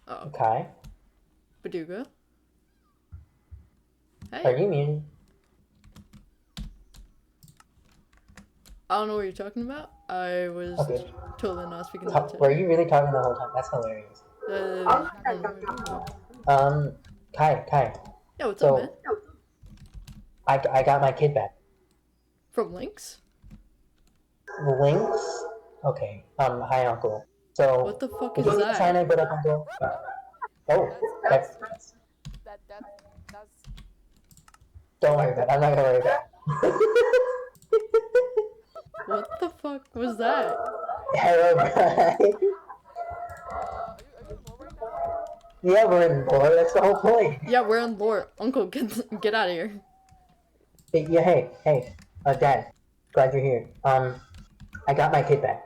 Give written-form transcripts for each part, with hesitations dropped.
Oh, okay. Kai, Baduga. are Hey. you muted? I don't know what you're talking about. I was Okay. totally not speaking to Were Teddy. you really talking the whole time? That's hilarious. I don't know what you're talking about. Um, Kai. Yeah, what's up, man? So I got my kid back. From Lynx? Links. Okay. Hi, Uncle. What So the fuck did you is need to sign that? a bit up, Uncle? Oh, That's that's. that's Don't worry about it. I'm not gonna worry about it. What the fuck was that? Hello, Brian. are you in lore right now? Yeah, we're in lore. That's the whole point. Yeah, we're on lore. Uncle, get out of here. Yeah, hey, Dad. Glad you're here. I got my kid back.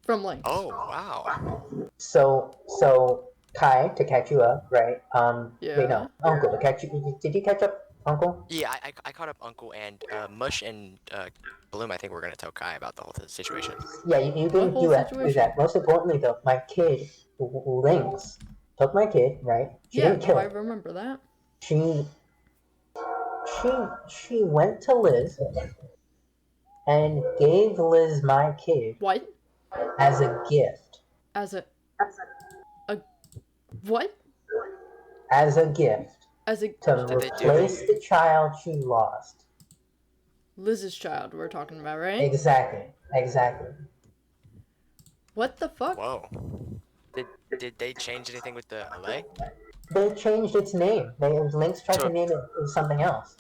From Lynx. Oh, wow. So, Kai, to catch you up, right? Wait, Yeah. no, Uncle, to catch you. Did you catch up, Uncle? Yeah, I caught up Uncle and Mush and Bloom. I think we're gonna tell Kai about the whole situation. Yeah, you What didn't whole do situation? that. Most importantly, though, my kid, Lynx, took my kid, right? She Yeah, didn't no, kill I it. remember that. She she went to Liz and gave Liz my kid What? as a gift. As a what? As a gift As a to Did they do? replace the child she lost. Liz's child we're talking about, right? Exactly. What the fuck? Whoa. Did they change anything with the LA? They changed its name. Lynx tried to So name it something else.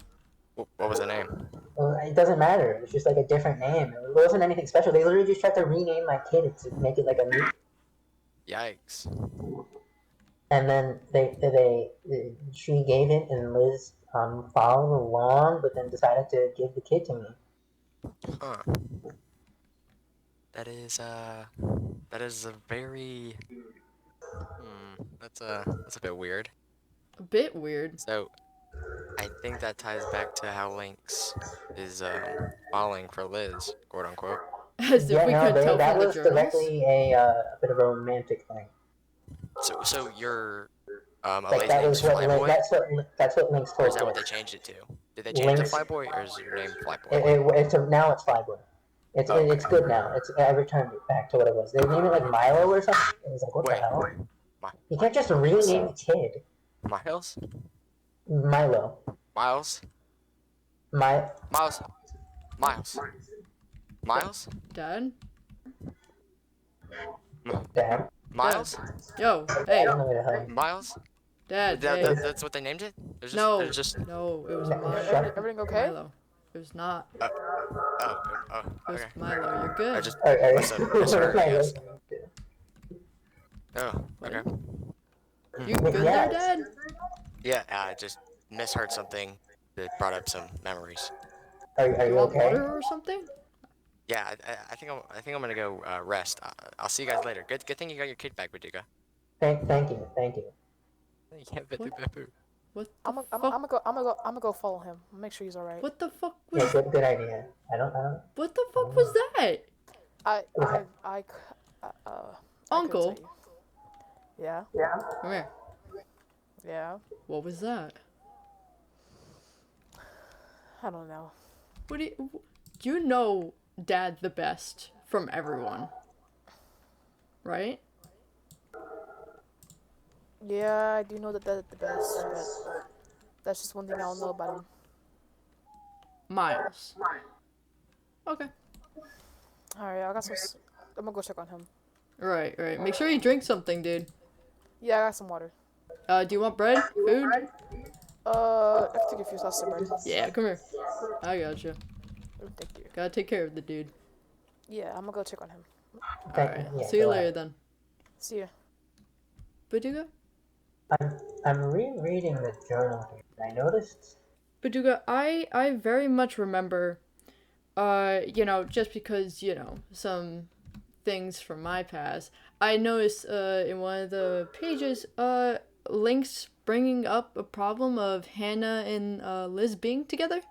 what was the name? Well, it doesn't matter. It's just like a different name. It wasn't anything special. They literally just tried to rename my kid to make it like a new. Yikes. And then she gave it, and Liz followed along, but then decided to give the kid to me. Huh. That is a very that's a bit weird. A bit weird. So I think that ties back to how Lynx is falling for Liz, quote unquote. As if Yeah, we no, could tell that from the was journals. directly a bit of a romantic thing. So you're a Like lady's name's Flyboy, that's what Lynx or told is that what they Liz. changed it to? Did they change it to Lynx, Flyboy, or is your name Flyboy? now it's Flyboy. Oh, okay. It's good now. I returned it back to what it was. They named it like Milo or something. It was like, what the Wait, hell? Mi- You can't just rename a kid Miles, Milo. Miles, My Miles, Miles, Miles, Dad? dad. Miles, Yo, I hey, don't know where the hell. Miles. Dad, hey. That's what they named it. No, There's just no, it was No, Milo. shut up. Everything okay? Milo. It was not. oh It was okay. Milo. You're I good. just Alright. misheard, I guess. Oh, What? okay. You good there, Dad? Yeah, I just misheard something that brought up some memories. Are You you want okay? water or something? Yeah, I think I'm gonna go rest. I'll see you guys later. Good thing you got your kid back, Baduga. Thank you. Yeah, Babu. What the I'm gonna go follow him. Make sure he's alright. What the fuck Yeah, was? good idea. I don't. What the fuck was that? I couldn't Uncle, tell you. Yeah. come here. Yeah. What was that? I don't know. What do you know Dad the best from everyone, right? Yeah, I do know that that's the best, but that's just one thing I don't know about him. Miles. Okay. Alright, I'm gonna go check on him. Right. Make sure you drink something, dude. Yeah, I got some water. Do you want bread? Food? I can take a few sauces of bread. Yeah, come here. I gotcha. Thank you. Gotta take care of the dude. Yeah, I'm gonna go check on him. Alright. Yeah, See you go later ahead. then. See ya. Baduga? I'm rereading the journal here. I noticed. Baduga, I very much remember, just because, some things from my past. I noticed, in one of the pages, Link's bringing up a problem of Hannah and, Liz being together.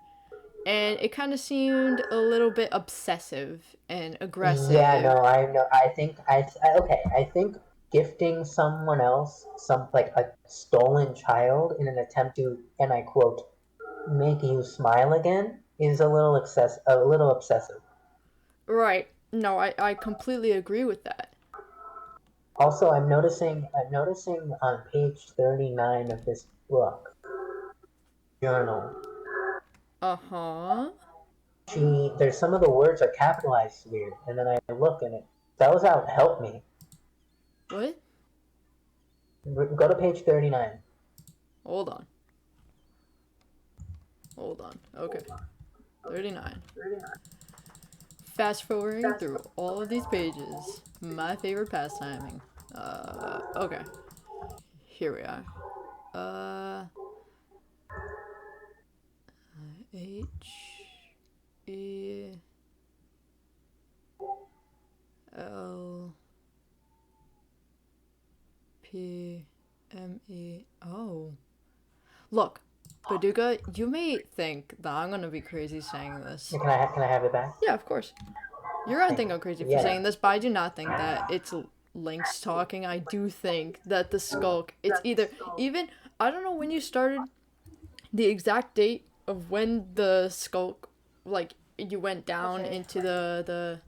And it kind of seemed a little bit obsessive and aggressive. Yeah, no, I know. I think gifting someone else some like a stolen child in an attempt to, and I quote, make you smile again is a little obsessive. Right. No, I completely agree with that. Also, I'm noticing on page 39 of this book journal, Uh-huh. there's some of the words are capitalized weird, and then I look and it spells out help me. What? Go to page 39. Hold on. Okay. 39. Fast forwarding through all of these pages. My favorite pastiming. Okay. Here we are. H E L P M E. Oh. Look, Paducah, you may think that I'm gonna be crazy saying this. Can I have it back? Yeah, of course. You're gonna think I'm crazy for Yeah. saying this, but I do not think that it's Lynx talking. I do think that the skulk, it's either, even, I don't know when you started, the exact date of when the skulk, like, you went down into the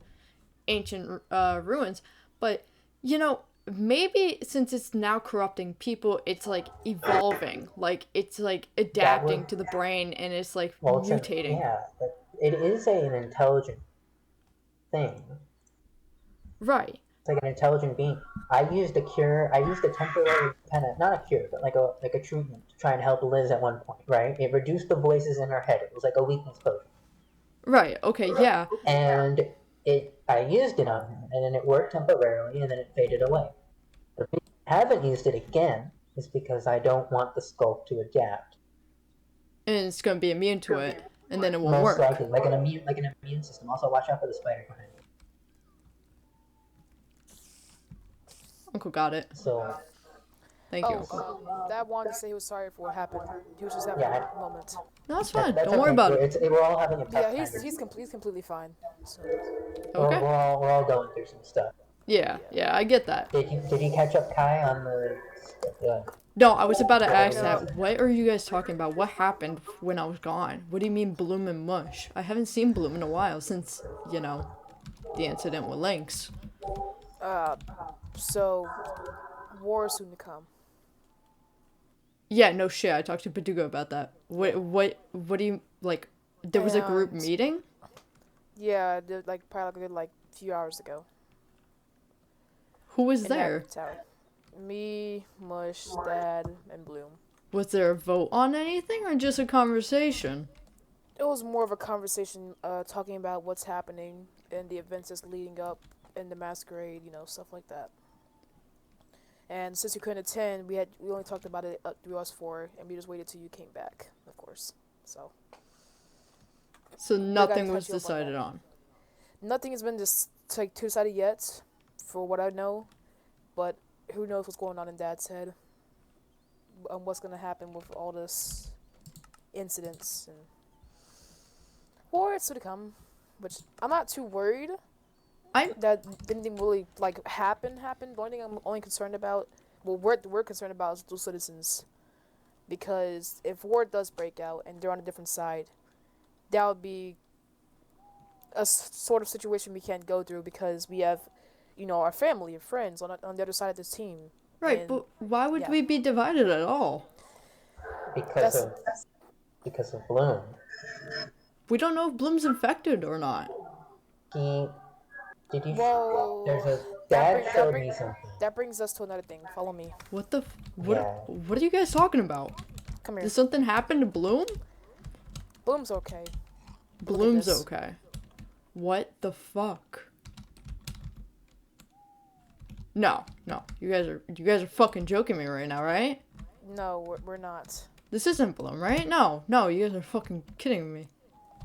ancient ruins, but, you know, maybe since it's now corrupting people, it's like evolving, like it's like adapting to the brain, and it's like mutating. It is an intelligent thing. Right. It's like an intelligent being. I used a temporary kind of, not a cure, but like a treatment to try and help Liz at one point, right? It reduced the voices in her head. It was like a weakness potion. Right. Okay. Yeah. And I used it on her, and then it worked temporarily, and then it faded away. The reason I haven't used it again is because I don't want the sculpt to adapt. And it's gonna be immune to it, and then it won't Most work. likely, like an immune system. Also, watch out for the spider behind you. Uncle got it. So, Thank you, Uncle. Dad wanted to say he was sorry for what happened. He was just having Yeah, a moment. No, it's fine. that's Don't worry okay. about it. We're all having a tough Yeah, time. he's completely fine. So. Okay. We're all going through some stuff. Yeah. I get that. Did you catch up, Kai, on the? No, I was about to ask that. What are you guys talking about? What happened when I was gone? What do you mean Bloom and Mush? I haven't seen Bloom in a while since, you know, the incident with Lynx. So war is soon to come. Yeah, no shit. I talked to Padugo about that. What do you, like, there was a group meeting? Yeah, probably like a few hours ago. Who was there? Me, Mush, Dad, and Bloom. Was there a vote on anything or just a conversation? It was more of a conversation, talking about what's happening and the events that's leading up in the masquerade, stuff like that. And since you couldn't attend, we only talked about it through us four, and we just waited till you came back, of course. So nothing was decided on. Nothing has been two-sided yet, for what I know, but who knows what's going on in Dad's head, and what's gonna happen with all this incidents and war is to come, which I'm not too worried. That anything really happened. The only thing I'm only concerned about, we're concerned about is those citizens, because if war does break out and they're on a different side, that would be a sort of situation we can't go through, because we have, our family and friends on the other side of this team. Right, and, but why would we be divided at all? Because of Bloom. We don't know if Bloom's infected or not. Did you? Well, Dad showed me something. That brings us to another thing. Follow me. What are you guys talking about? Come here. Did something happen to Bloom? Bloom's okay. Bloom's okay. What the fuck? No. You guys are fucking joking me right now, right? No, we're not. This isn't Bloom, right? No, you guys are fucking kidding me.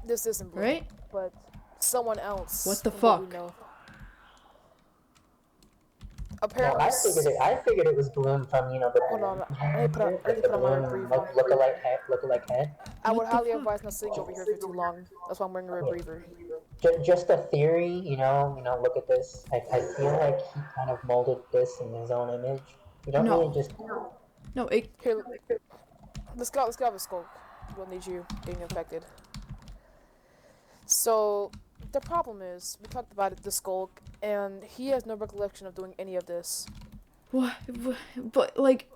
This isn't Bloom. Right? But someone else. What the fuck? No, apparently. I figured it was Bloom from the Hold on, balloon I need to here, I need to the put on my balloon rebreather. look-alike head. I would What the highly fuck? advise not sitting over here for too long. That's why I'm wearing a Yeah. rebreather. Just a theory, look at this. I feel like he kind of molded this in his own image. You don't really No. just. No, it. Here, let's go. Let's go have a scope. We'll need you getting infected. So the problem is, we talked about it, the skulk, and he has no recollection of doing any of this. What? But, like,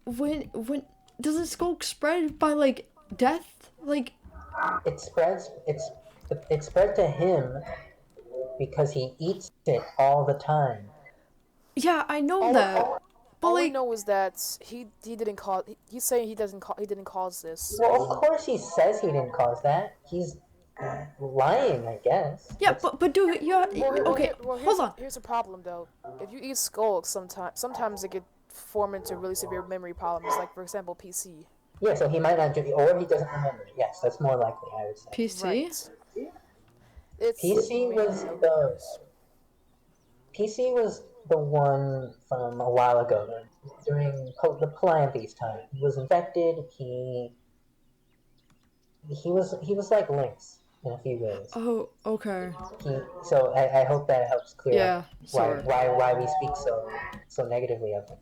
when. Does the skulk spread by, like, death? Like. It spread to him because he eats it all the time. Yeah, I know All, that. all, But, all we like. know is that he didn't cause. He's saying he didn't cause this. Well, of course he says he didn't cause that. He's lying, I guess. Yeah, but do it. Yeah. Okay, hold on. Here's a problem though. If you eat skulks, sometimes it could form into really severe memory problems, like for example PC. Yeah, so he might not do, or he doesn't remember. Yes, that's more likely, I would say. PC? Right. It's PC mainly was no the memories. PC was the one from a while ago during the Palanthese time. He was infected. He was like Lynx in a few ways. Oh, okay. So I hope that helps clear Yeah, up sorry. why we speak so negatively of him.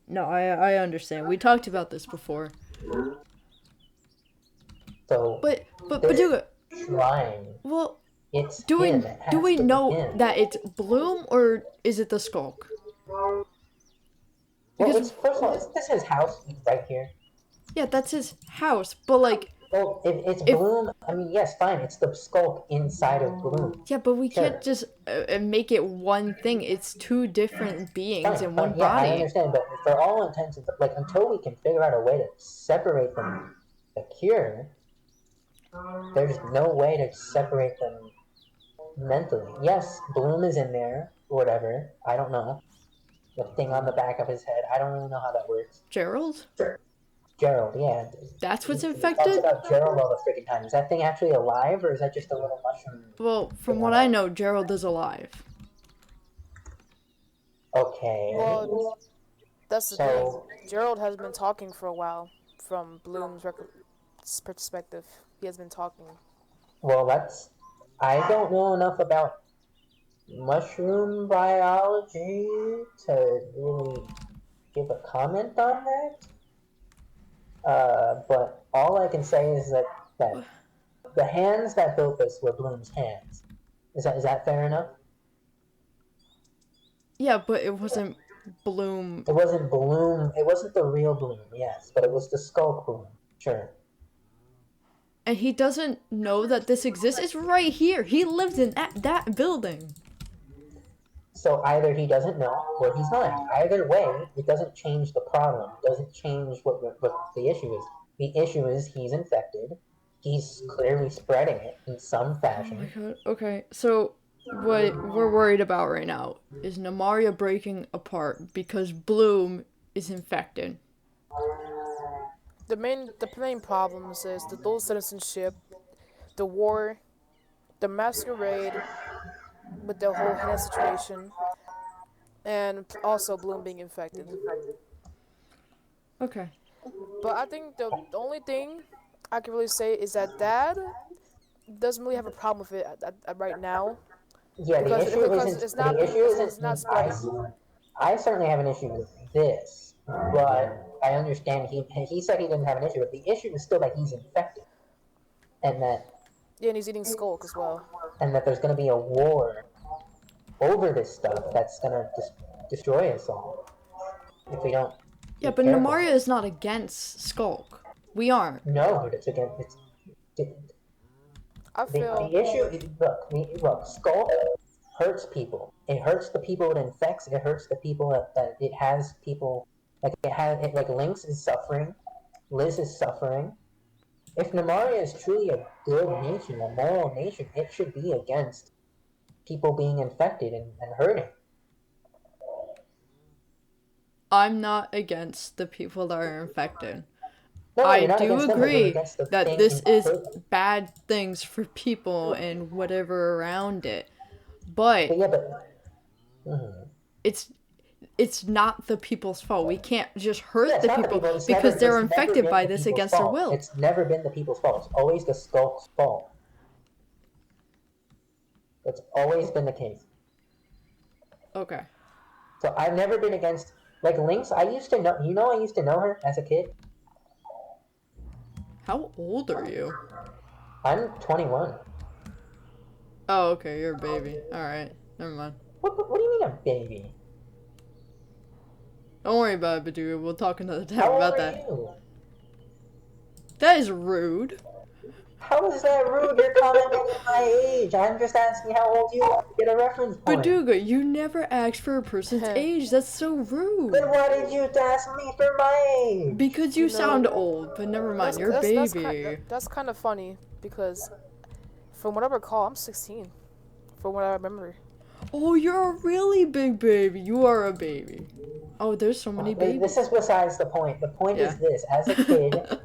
No, I understand. We talked about this before. So But this do it. shrine, Well, it's do we him. It has do we to be know him. that it's Bloom or is it the Skulk? Well, Because first of all, this his house right here. yeah, that's his house. But like, Well, it's if Bloom. I mean, yes, fine. It's the skulk inside of Bloom. yeah, but we Sure. can't just make it one thing. It's two different beings in one Yeah, I body. understand, but for all intents and like until we can figure out a way to separate them, the cure, there's no way to separate them mentally. Yes, Bloom is in there, or whatever. I don't know. The thing on the back of his head. I don't really know how that works. Gerald? Gerald, yeah. That's what's He talks infected? about Gerald all the freaking time. Is that thing actually alive, or is that just a little mushroom? Well, from what I know, Gerald is alive. Okay. Well, that's the So- thing. Gerald has been talking for a while. From Bloom's perspective, he has been talking. Well, I don't know enough about mushroom biology to really give a comment on that. But all I can say is that the hands that built this were Bloom's hands. Is that fair enough? Yeah, but it wasn't Bloom. It wasn't Bloom. It wasn't the real Bloom, yes, but it was the Skulk Bloom. Sure. And he doesn't know that this exists. It's right here. He lives in that building. So either he doesn't know or he's lying. Either way, it doesn't change the problem. It doesn't change what the issue is. The issue is he's infected. He's clearly spreading it in some fashion. Oh my god. Okay, so what we're worried about right now is Namaria breaking apart because Bloom is infected. The main problems is the dual citizenship, the war, the masquerade with the whole Hannah situation, and also Bloom being infected. Okay. But I think the only thing I can really say is that Dad doesn't really have a problem with it right now. Yeah, Because it's not the issue isn't. it's not spreading. I certainly have an issue with this, but I understand he said he didn't have an issue. But the issue is still that he's infected, and that And he's eating skulk as well. there's going to be a war over this stuff that's going to destroy us all if we don't. Yeah, but careful. Namaria is not against Skulk. We aren't. No, but it's again. I feel The issue is look. Skull hurts people. It hurts the people it infects. It hurts the people that it has people like Lynx is suffering. Liz is suffering. If Namaria is truly a good nation, a moral nation, it should be against people being infected and hurting. I'm not against the people that are infected. No, I you're not do against them, but you're agree against the that thing this is hurting. bad things for people and whatever around it. But But yeah, but. Mhm. it's it's not the people's fault. We can't just hurt Yeah, it's the not the people people. because they're It's never infected been by the this people's against their fault. will. It's never been the people's fault. It's always the Skulk's fault. It's always been the case. Okay. So I've never been against like Lynx. I used to know. I used to know her as a kid. How old are you? I'm 21. Oh, okay, you're a baby. Alright, never mind. What do you mean a baby? Don't worry about it, Baduga. We'll talk another time How old about are that. you? That is rude. How is that rude? You're commenting on my age. I'm just asking how old you are to get a reference point. Baduga, you never asked for a person's age. That's so rude. Then why did you ask me for my age? Because you sound old, but never mind. You're a baby. That's kind of funny because, from what I recall, I'm 16. From what I remember. Oh, you're a really big baby. You are a baby. Oh, there's so many babies. This is besides the point. The point is this. As a kid,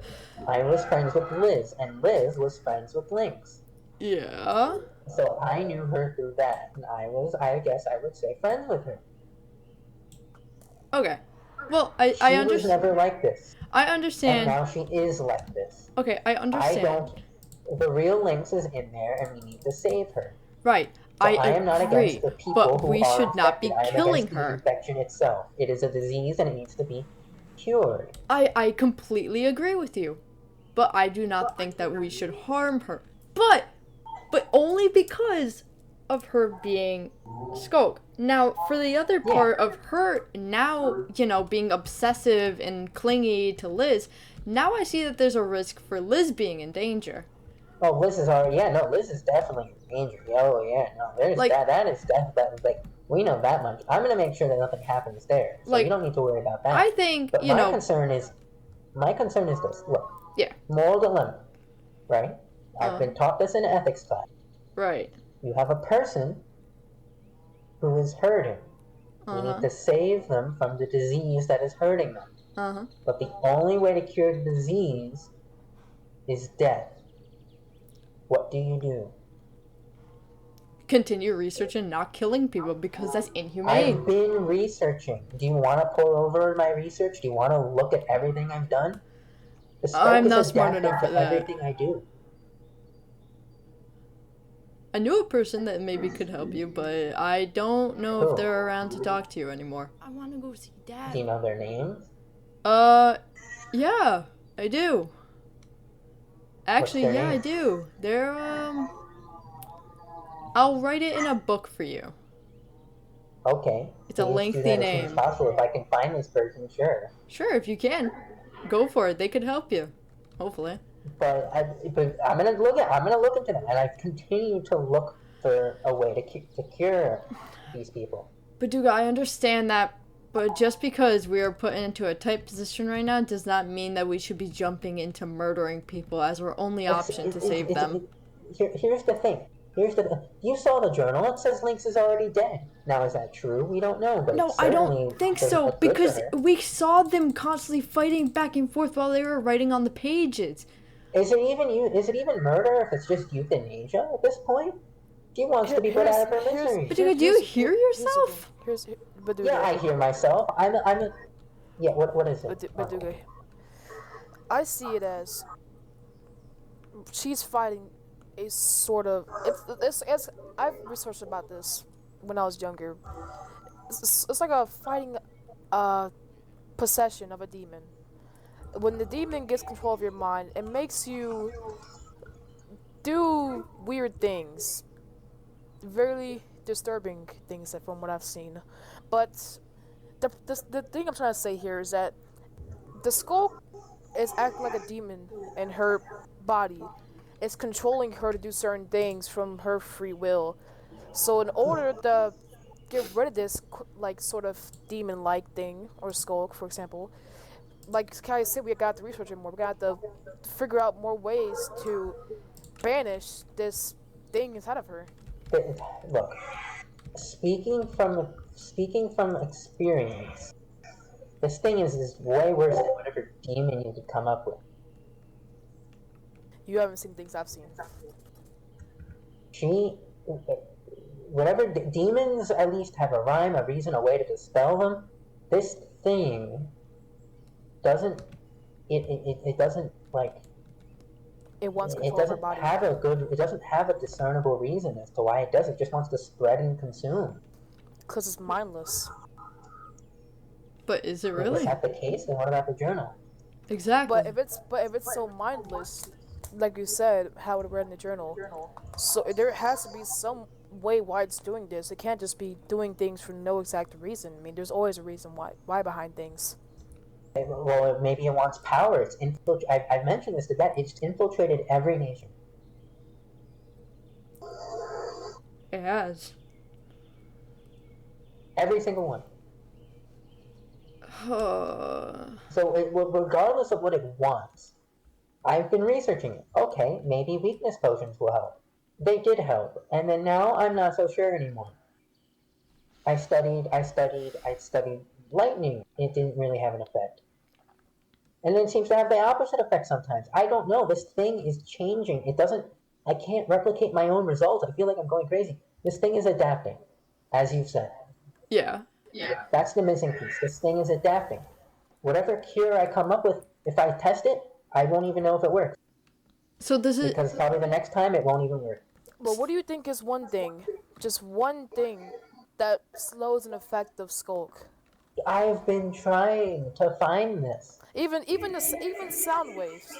I was friends with Liz, and Liz was friends with Lynx. Yeah. So I knew her through that, and I guess I would say, friends with her. Okay. Well, I understand. She was never like this. I understand. And now she is like this. Okay, I understand. The real Lynx is in there, and we need to save her. Right. So I am not agree, against the people but who we are should not be infected. killing I am against her. the infection itself. It is a disease, and it needs to be cured. I completely agree with you, but I do not think that we should harm her. But only because of her being Skulk. Now, for the other part of her now, being obsessive and clingy to Liz, now I see that there's a risk for Liz being in danger. Oh, Liz is already, Liz is definitely in danger. Oh, yeah, no, there's that is definitely, we know that much. I'm going to make sure that nothing happens there, so you don't need to worry about that. I think, but my concern is this. Look, moral dilemma, right? I've been taught this in ethics class. Right. You have a person who is hurting. You need to save them from the disease that is hurting them. But the only way to cure the disease is death. What do? Continue researching, not killing people, because that's inhumane. I've been researching. Do you want to pour over my research? Do you want to look at everything I've done? I'm not smart enough for that. Everything I do. I knew a person that maybe could help you, but I don't know if they're around to talk to you anymore. I want to go see Dad. Do you know their names? Yeah, I do. Actually, What's their I name? do. They're, I'll write it in a book for you. Okay. It's a lengthy name. As soon as possible. If I can find this person, sure. Sure, if you can. Go for it. They could help you. Hopefully. But I'm gonna look into that, and I continue to look for a way to cure these people. But Duga, I understand that, but just because we are put into a tight position right now does not mean that we should be jumping into murdering people as our only option to save them. Here's the thing. You saw the journal. It says Lynx is already dead. Now, is that true? We don't know. But no, I don't think so, because we saw them constantly fighting back and forth while they were writing on the pages. Is it even murder if it's just euthanasia at this point? She wants to be put out of her misery. But do you hear yourself? Yeah, I hear myself. Yeah, what is it? Baduga, I see it as she's fighting a sort of it's I've researched about this when I was younger. It's like a fighting possession of a demon. When the demon gets control of your mind, it makes you do weird things, very disturbing things from what I've seen. But the thing I'm trying to say here is that the skull is acting like a demon in her body. It's controlling her to do certain things from her free will. So in order to get rid of this sort of demon-like thing, or skull, for example, like Kai said, we got to research it more. We got to figure out more ways to banish this thing inside of her. Look, speaking from experience, this thing is way worse than whatever demon you could come up with. You haven't seen things I've seen. Whatever demons at least have a rhyme, a reason, a way to dispel them. this thing doesn't it doesn't like It wants it control of our doesn't body. have it doesn't have a discernible reason as to why it does it. Just wants to spread and consume. Because it's mindless. But is it Is really? that the case? Then what about the journal? Exactly. But if it's so mindless, like you said, how it read in the journal, so there has to be some way why it's doing this. It can't just be doing things for no exact reason. I mean, there's always a reason why behind things. Well, maybe it wants power. I've mentioned this to Beth. It's infiltrated every nation. It has. Every single one. Uh, So regardless of what it wants, I've been researching it. Okay, maybe weakness potions will help. They did help, and then now I'm not so sure anymore. I studied lightning. It didn't really have an effect. And then it seems to have the opposite effect sometimes. I don't know. This thing is changing. I can't replicate my own results. I feel like I'm going crazy. This thing is adapting, as you've said. yeah. That's the missing piece. This thing is adapting. Whatever cure I come up with, if I test it, I won't even know if it works. So does it? Because probably the next time it won't even work. But what do you think is one thing, just one thing, that slows an effect of skulk? I've been trying to find this. Even sound waves.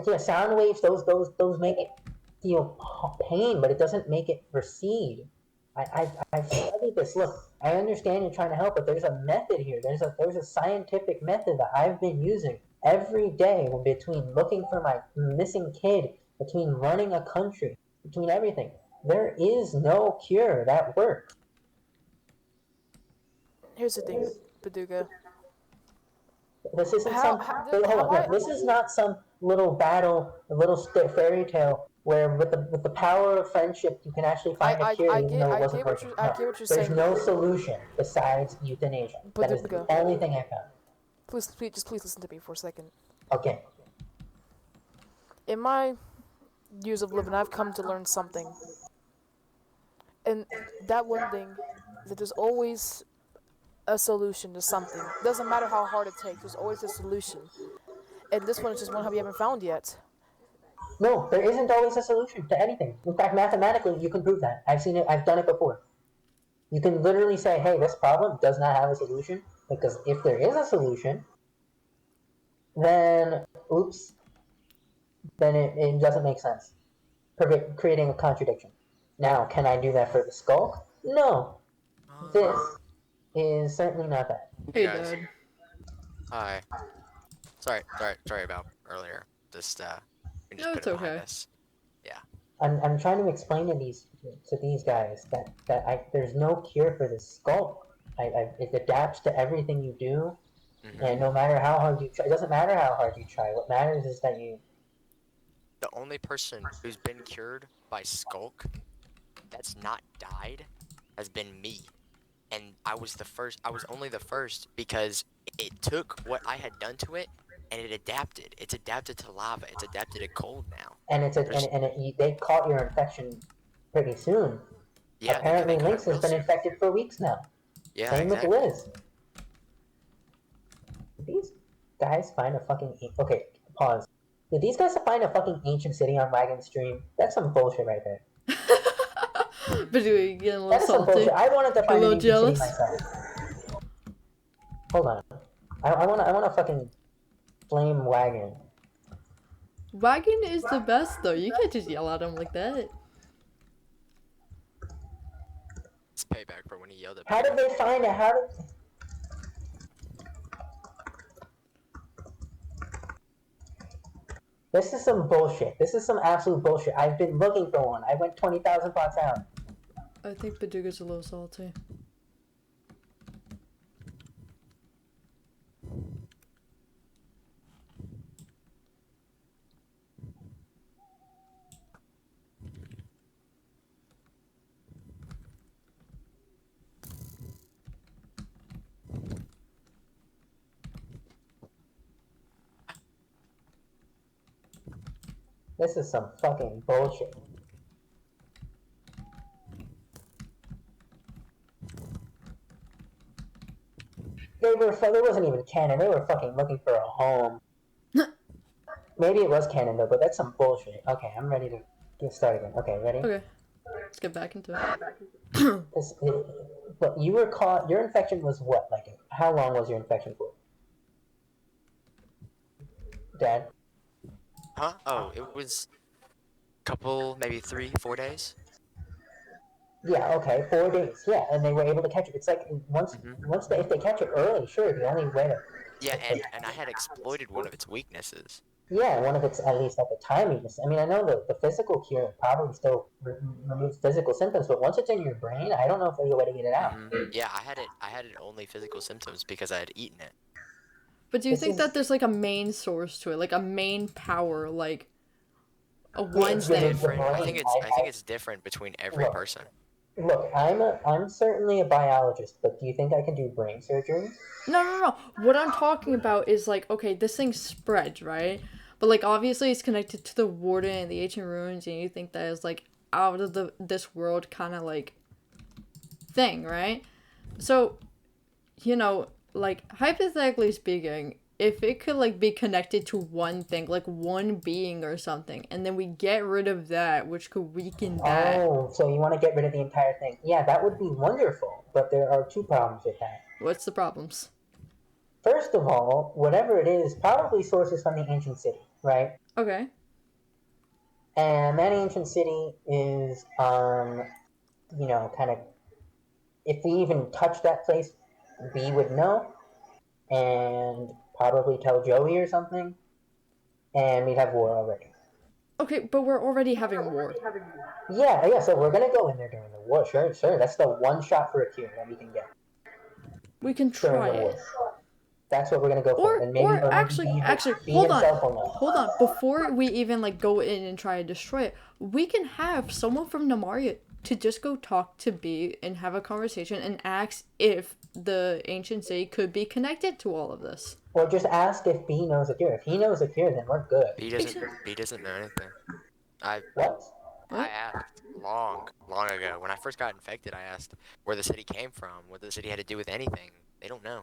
Yeah, sound waves, those make it feel pain, but it doesn't make it recede. I've studied this. Look, I understand you're trying to help, but there's a method here. There's a scientific method that I've been using every day between looking for my missing kid, between running a country, between everything. There is no cure that works. Here's the thing, Paducah. This isn't How, some. how, Hold how on. I, This is not some little battle, a little fairy tale where, with the power of friendship, you can actually find a cure, even though it wasn't working. I No, get what you're there's saying, no solution besides euthanasia. That is the Paducah. only thing I found. Please listen to me for a second. Okay. In my years of living, I've come to learn something. And that one thing is that there's always a solution to something. Doesn't matter how hard it takes, there's always a solution. And this one is just one we haven't found yet. No, there isn't always a solution to anything. In fact, mathematically, you can prove that. I've seen it. I've done it before. You can literally say, "Hey, this problem does not have a solution," because if there is a solution, then oops, then it doesn't make sense, creating a contradiction. Now, can I do that for the skull? No. This is certainly not that. Hey, Guys. Dad. Hi. Sorry about earlier. Just we just No, put it's it behind okay. us. Yeah. I'm trying to explain to these guys that there's no cure for this skull. It adapts to everything you do, and no matter how hard you try, it doesn't matter how hard you try. What matters is that you. The only person who's been cured by Skulk that's not died has been me. And I was only the first because it took what I had done to it and it adapted. It's adapted to lava. It's adapted to cold now. And they caught your infection pretty soon. Yeah, Apparently, they Lynx has been infected for weeks now. Yeah, Same exactly. with Liz. Did these guys find a fucking... Okay, pause. Did these guys find a fucking ancient city on Wagon Stream? That's some bullshit right there. But you getting a little That is some salty? bullshit. I wanted to find an ancient jealous? city myself. Hold on. I want to fucking flame Wagon. Wagon is the best, though. You can't just yell at him like that. It's payback for when he yelled at me. How did they find it? How did... This is some bullshit. This is some absolute bullshit. I've been looking for one. I went 20,000 pots out. I think Paducah's a little salty. This is some fucking bullshit. even canon. They were fucking looking for a home. Maybe it was canon though, but that's some bullshit. Okay, I'm ready to get started again. Okay, ready? Okay, let's get back into it. But you were caught. Your infection was what? Like, how long was your infection for? Dad? Huh? Oh, it was a couple, maybe 3-4 days. Yeah. Okay, 4 days. Yeah, and they were able to catch it. It's like if they catch it early, sure. The only way to Yeah, and I had exploited one of its weaknesses. yeah, one of its at least at the time weakness. I mean, I know the physical cure probably still removes physical symptoms, but once it's in your brain, I don't know if there's a way to get it out. Yeah, I had it only physical symptoms because I had eaten it. But do you think that there's like a main source to it, like a main power, like a one It's thing? different. I think it's different between every person. Look, I'm certainly a biologist, but do you think I can do brain surgery? No. What I'm talking about is like, okay, this thing spreads, right? But like obviously it's connected to the warden and the ancient ruins, and you think that is like out of this world kind of like thing, right? So, like hypothetically speaking, if it could like be connected to one thing, like one being or something, and then we get rid of that, which could weaken that. Oh, so you want to get rid of the entire thing? Yeah, that would be wonderful, but there are two problems with that. What's the problems? First of all, whatever it is probably sources from the ancient city, right? Okay. And that ancient city is, kind of, if we even touch that place, we would know, and probably tell Joey or something, and we'd have war already. Okay, but we're already having war. Yeah, so we're gonna go in there during the war, sure. That's the one shot for a cure that we can get. We can try it. That's what we're gonna go for. And maybe, Actually, hold on. Before we even like go in and try to destroy it, we can have someone from Namaria to just go talk to B and have a conversation and ask if the ancient city could be connected to all of this. Or just ask if B knows a cure. If he knows a cure, then we're good. B doesn't know anything. What? I asked long ago. When I first got infected, I asked where the city came from, what the city had to do with anything. They don't know.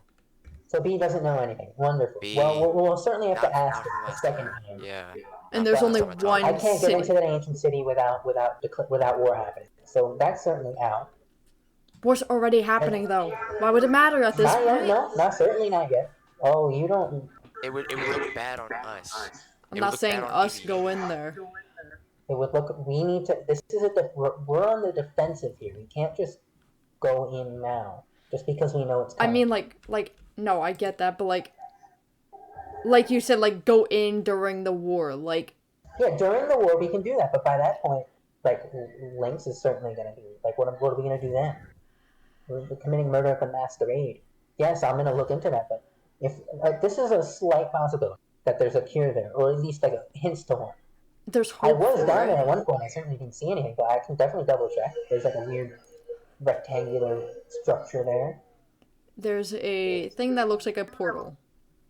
So B doesn't know anything. Wonderful. B, well, we'll certainly have to ask from a last second time. time. Yeah. And there's only one I can't city. get into that ancient city without war happening. So that's certainly out. War's already happening though. Why would it matter at this Not point? yet. No, certainly not yet. Oh, you don't. It would look bad on us. I'm not saying us go in there. It would look. We need to. This is we're on the defensive here. We can't just go in now just because we know it's coming. I mean, like no, I get that, but like you said, like go in during the war, like. Yeah, during the war we can do that, but by that point, like Lynx is certainly gonna be like, what are we gonna do then? We're committing murder at the masquerade. Yes, I'm gonna look into that, but if this is a slight possibility that there's a cure there, or at least like a hints to one. There's hope. I was down there at one point. I certainly didn't see anything, but I can definitely double check. There's like a weird rectangular structure there. There's a thing that looks like a portal.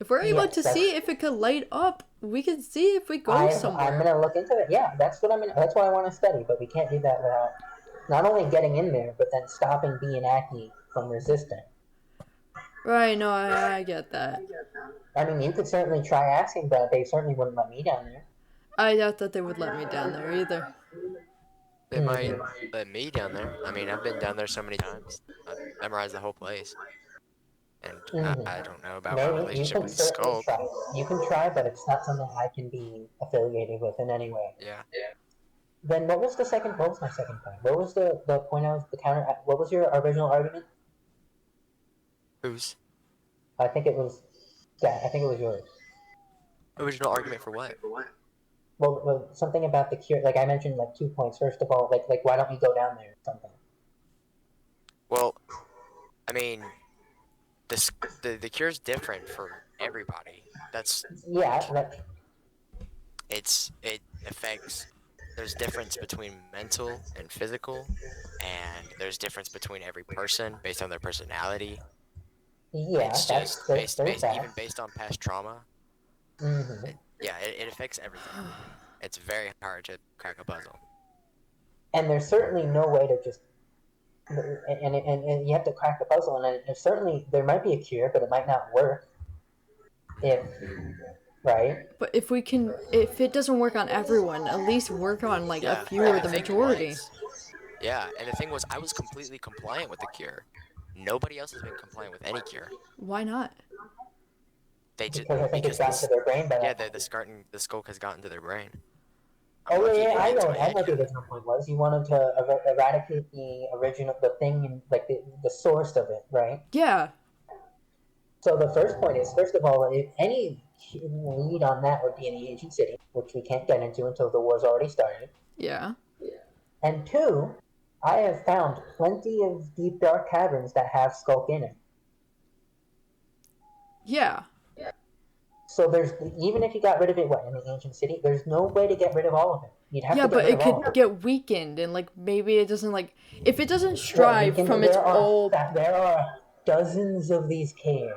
If we're able to see if it could light up, we can see if we go somewhere. I'm gonna look into it. Yeah, that's what That's what I want to study. But we can't do that without not only getting in there, but then stopping B and Acne from resisting. Right. No, I get that. I mean, you could certainly try asking, but they certainly wouldn't let me down there. I doubt that they would let me down there either. They might let me down there. I mean, I've been down there so many times. I've memorized the whole place. And I don't know about my relationship with Skull. You can try, but it's not something I can be affiliated with in any way. Yeah. Then what was my second point? What was the point the counter? What was your original argument? Whose? I think it was yours. Original argument for what? Well, something about the cure. Like I mentioned, like 2 points. First of all, like why don't we go down there or something? Well, I mean, the cure's different for everybody. That's it affects. There's difference between mental and physical, and there's difference between every person based on their personality. Yeah, it's just even based on past trauma. It affects everything. It's very hard to crack a puzzle. And there's certainly no way to just and you have to crack the puzzle, and certainly there might be a cure, but it might not work. if right. But if it doesn't work on everyone, at least work on like a Yeah, few or and the the thing majority. was, yeah, and the thing was, I was completely compliant with the cure. Nobody else has been compliant with any cure. Why not? They just Because I think it's because gotten to this, their brain by yeah, that point. the skulk has gotten to their brain. I'm Oh lucky yeah, it yeah, didn't I get know. to my I head know the yet. original point was you wanted to eradicate the thing, like the source of it, right? Yeah. So the first point is, first of all, if any lead on that would be in the ancient city, which we can't get into until the war's already started. Yeah. And two, I have found plenty of deep dark caverns that have skulk in it. Yeah. So there's even if you got rid of it, what in the ancient city, there's no way to get rid of all of it. You'd have Yeah, to get but rid it of all could of it. get weakened and like maybe it doesn't like if it doesn't Well, strive from its old there are dozens of these caves.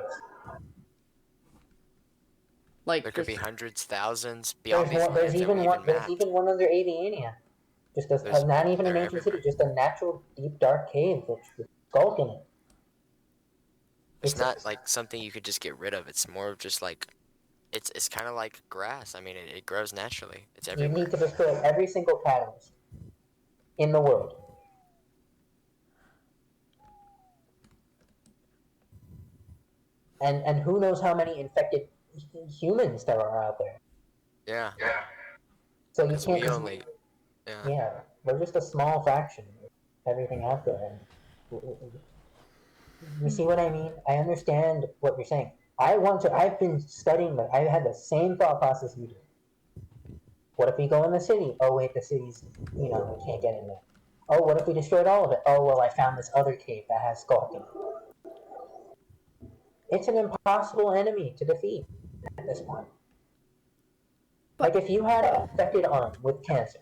like There could just be hundreds, thousands beyond these lands that we even There's mapped. even one under Aviania. Just not even an They're ancient city, everywhere. just a natural deep dark cave with skulk in it. It's It's not like something you could just get rid of. It's more of just like it's kind of like grass. I mean, it grows naturally. It's you everywhere. need to destroy every single catalyst in the world. And who knows how many infected humans there are out there. Yeah, So you because can't we just only, yeah, yeah, we're just a small fraction of everything out there. You see what I mean? I understand what you're saying. I've been studying, I had the same thought process you do. What if we go in the city? Oh, wait, the city's, we can't get in there. Oh, what if we destroyed all of it? Oh, well, I found this other cave that has skulk in it. It's an impossible enemy to defeat at this point. but Like, if you had an infected arm with cancer,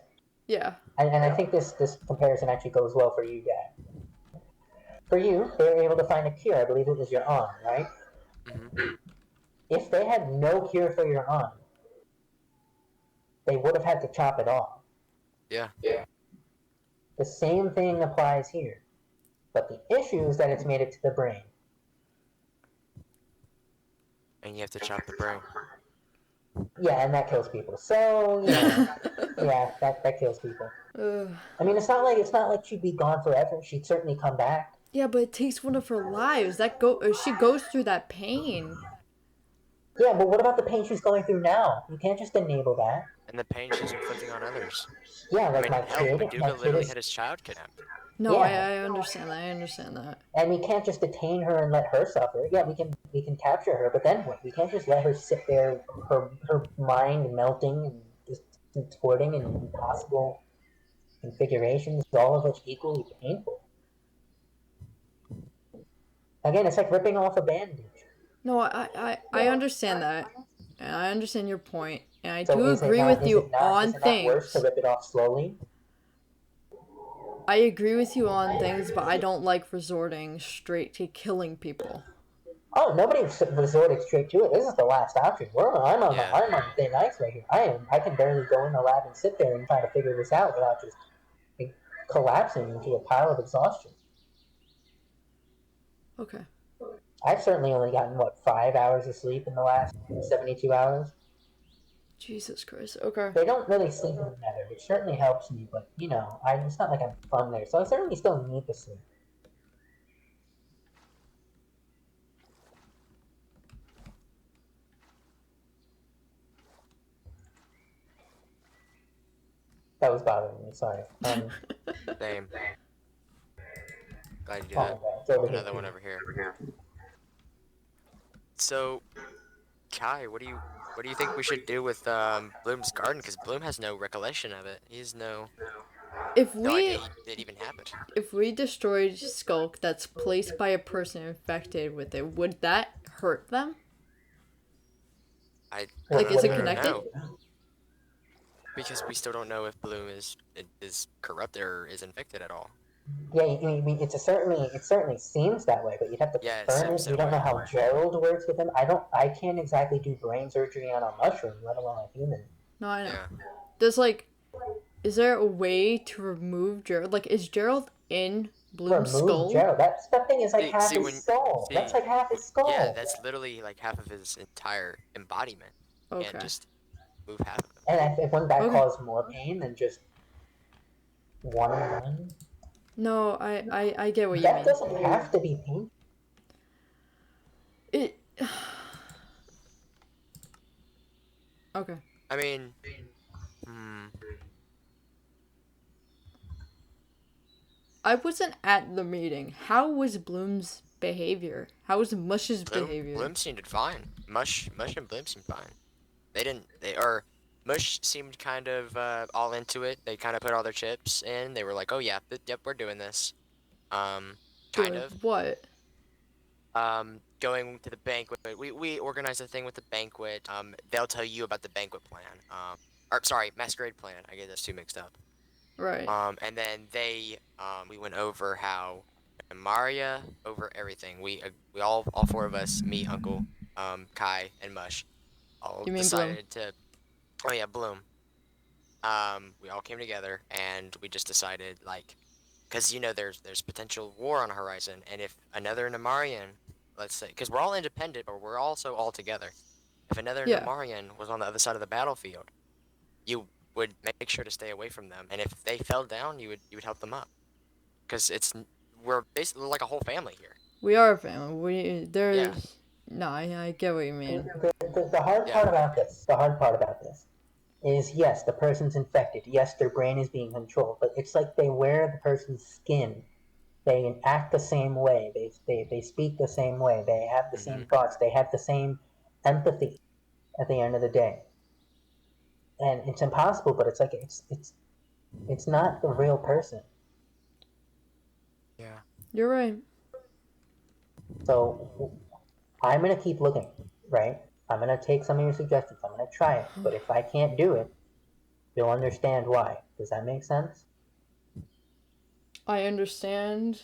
yeah. and I think this comparison actually goes well for you, Dad. For you, they were able to find a cure. I believe it was your arm, right? hmm If they had no cure for your arm, they would have had to chop it off. yeah. The same thing applies here. But the issue is that it's made it to the brain. And you have to chop the brain. Yeah, and that kills people. So, yeah, that kills people. I mean, it's not like she'd be gone forever. She'd certainly come back. Yeah, but it takes one of her lives. She goes through that pain. Yeah, but what about the pain she's going through now? You can't just enable that. And the pain she's inflicting on others. Yeah, I like mean, hell, my Paducah kid literally is. had his child kidnapped. No, Yeah. I understand that. I understand that. And we can't just detain her and let her suffer. Yeah, we can capture her, but then what? We can't just let her sit there, her mind melting and just contorting in impossible configurations, all of which equally painful. Again, it's like ripping off a bandage. No, I understand that. And I understand your point. And I So do agree with you on is it not worse to things. rip it off slowly? I agree with you on things, but I don't like resorting straight to killing people. Oh, nobody resorted straight to it. This is the last option. Yeah. I'm on thin ice right here. I can barely go in the lab and sit there and try to figure this out without just collapsing into a pile of exhaustion. Okay. I've certainly only gotten 5 hours of sleep in the last 72 hours. Jesus Christ. Okay. They don't really sleep in the nether, which certainly helps me, but it's not like I'm from there, so I certainly still need to sleep. That was bothering me. Sorry. Same. Glad you do Oh, that. okay. It's over Another here. one over here. So, Kai, what do you think we should do with Bloom's garden? Because Bloom has no recollection of it. He has no If no idea we it even happened. if we destroyed Skulk that's placed by a person infected with it, would that hurt them? I Like, is it don't connected? know. Because we still don't know if Bloom is corrupted or is infected at all. Yeah, it certainly seems that way, but you'd have to Yeah, it confirm seems it. You that don't know way. how Gerald works with him. I can't exactly do brain surgery on a mushroom, let alone a human. No, I know. Yeah. Is there a way to remove Gerald? Like, is Gerald in Bloom's Remove skull? Gerald. That thing is like See, half see his when skull. see, That's like half his yeah, skull. that's literally like half of his entire embodiment. And Okay. just move half of him. And if wouldn't that Okay. cause more pain than just one and one? No, I get what you That mean. doesn't have to be painful. It. Okay. I mean, hmm, I wasn't at the meeting. How was Bloom's behavior? How was Mush's behavior? Bloom seemed fine. Mush and Bloom seemed fine. They didn't. Or Mush seemed kind of all into it. They kind of put all their chips in. They were like, "Oh yeah, yep, we're doing this." Kind Doing of. what? Going to the banquet. We organized a thing with the banquet. They'll tell you about the banquet plan. Or sorry, masquerade plan. I get those two mixed up. Right. And then we went over how Maria over everything. We all four of us, me, Uncle, Kai, and Mush, all You mean Bloom? decided to. Oh yeah, Bloom. We all came together and we just decided like, because there's potential war on the horizon, and if another Namarian, let's say, because we're all independent, but we're also all together. If another Yeah. Namarian was on the other side of the battlefield, you would make sure to stay away from them, and if they fell down, you would help them up, because we're basically like a whole family here. We are a family. There's. Yeah. No, I get what you mean. The hard part about this is, yes, the person's infected. Yes, their brain is being controlled, but it's like they wear the person's skin. They act the same way. They speak the same way. They have the same thoughts. They have the same empathy at the end of the day. And it's impossible, but it's like it's not the real person. Yeah. You're right. So I'm gonna keep looking, right? I'm gonna take some of your suggestions. I'm gonna try it. But if I can't do it, you'll understand why. Does that make sense? I understand,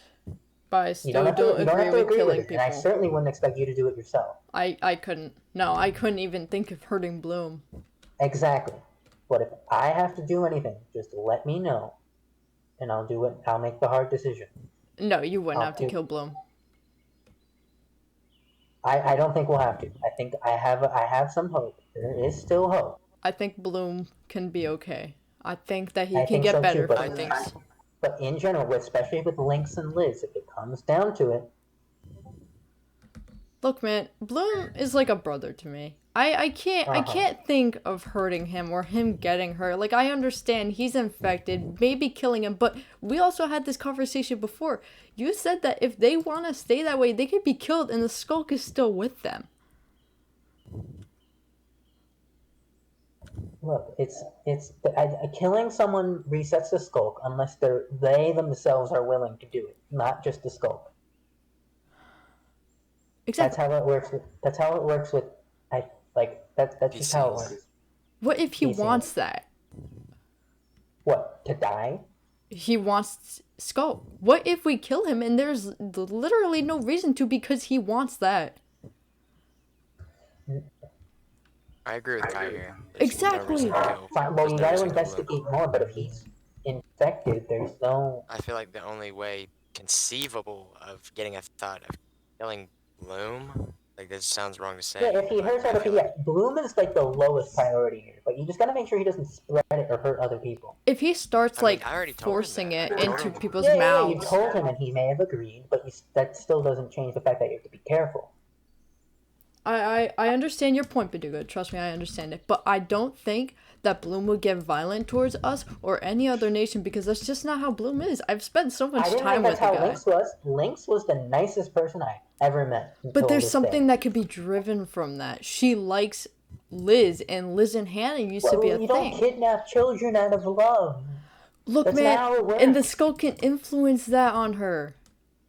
but I You still don't have to, don't you don't agree have to with agree with killing it, and I people. certainly wouldn't expect you to do it yourself. I couldn't. No, I couldn't even think of hurting Bloom. Exactly. But if I have to do anything, just let me know, and I'll do it. I'll make the hard decision. No, you wouldn't I'll have to do- kill Bloom. I don't think we'll have to. I think I have some hope. There is still hope. I think Bloom can be okay. I think that he I can think get so better too, but from this. But in general, especially with Lynx and Liz, if it comes down to it, Look, man, Bloom is like a brother to me. I can't think of hurting him or him getting hurt. Like, I understand he's infected, maybe killing him, but we also had this conversation before. You said that if they want to stay that way, they could be killed and the skulk is still with them. look, killing someone resets the skulk unless they themselves are willing to do it, not just the skulk. Exactly. That's how it works. That's how it works with. That's just how it works. What if he PCs. wants that? What, to die? He wants Skull. What if we kill him and there's literally no reason to because he wants that? I agree with Kai here. Exactly. No reason to kill. Fine, well, There's you no gotta reason to kill him. investigate more, but if he's infected, there's no. I feel like the only way conceivable of getting a thought of killing Bloom, like this sounds wrong to say. Yeah, if he hurts other people, yeah, Bloom is like the lowest priority here, but you just gotta make sure he doesn't spread it or hurt other people. If he starts I already told him forcing that. it I told into him. people's Yeah, you mouths. told him, and he may have agreed, but that still doesn't change the fact that you have to be careful. I understand your point, Baduga. Trust me, I understand it. But I don't think that Bloom would get violent towards us or any other nation because that's just not how Bloom is. I've spent so much I didn't time think with that's the how guy. Lynx was. Lynx was the nicest person I ever met. But there's something that could be driven from that. She likes Liz, and Liz and Hannah used to be a you thing. don't kidnap children out of love. Look, That's not how it man, works. and the skull can influence that on her.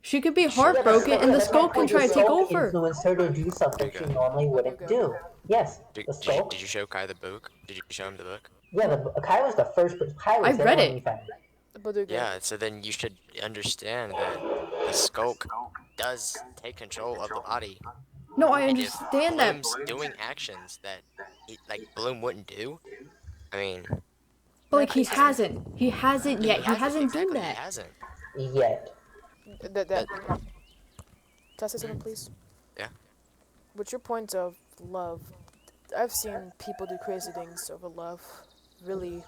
She could be heartbroken, and the skull can try to take over. Influenced her to do something she normally wouldn't do. Yes, the skull. Did you show Kai the book? Did you show him the book? Yeah, Kai was the first. Kai was I read there it. when we found it. Baduga. Yeah, so then you should understand that the skulk does take control of the body. No, I And if understand that. Bloom's doing actions that Bloom wouldn't do, I mean, But like he hasn't. He hasn't yet. He hasn't done exactly, that. He hasn't. Yet. That. Can I say something, please? Yeah. With your point of love, I've seen people do crazy things over love. Really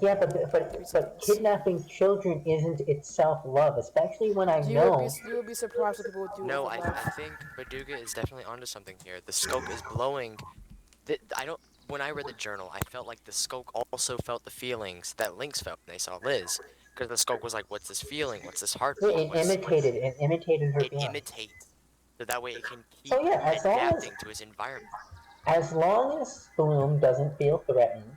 Yeah, but crazy things. kidnapping children isn't itself love, especially when I know. You would be surprised what people would do No, over I love. think Baduga is definitely onto something here. The skulk is blowing. I don't. When I read the journal, I felt like the skulk also felt the feelings that Lynx felt when they saw Liz, because the skulk was like, "What's this feeling? What's this Yeah, heartbeat? it imitated her It feelings. imitates, so that way it can So keep yeah, adapting to his environment." as long as Bloom doesn't feel threatened,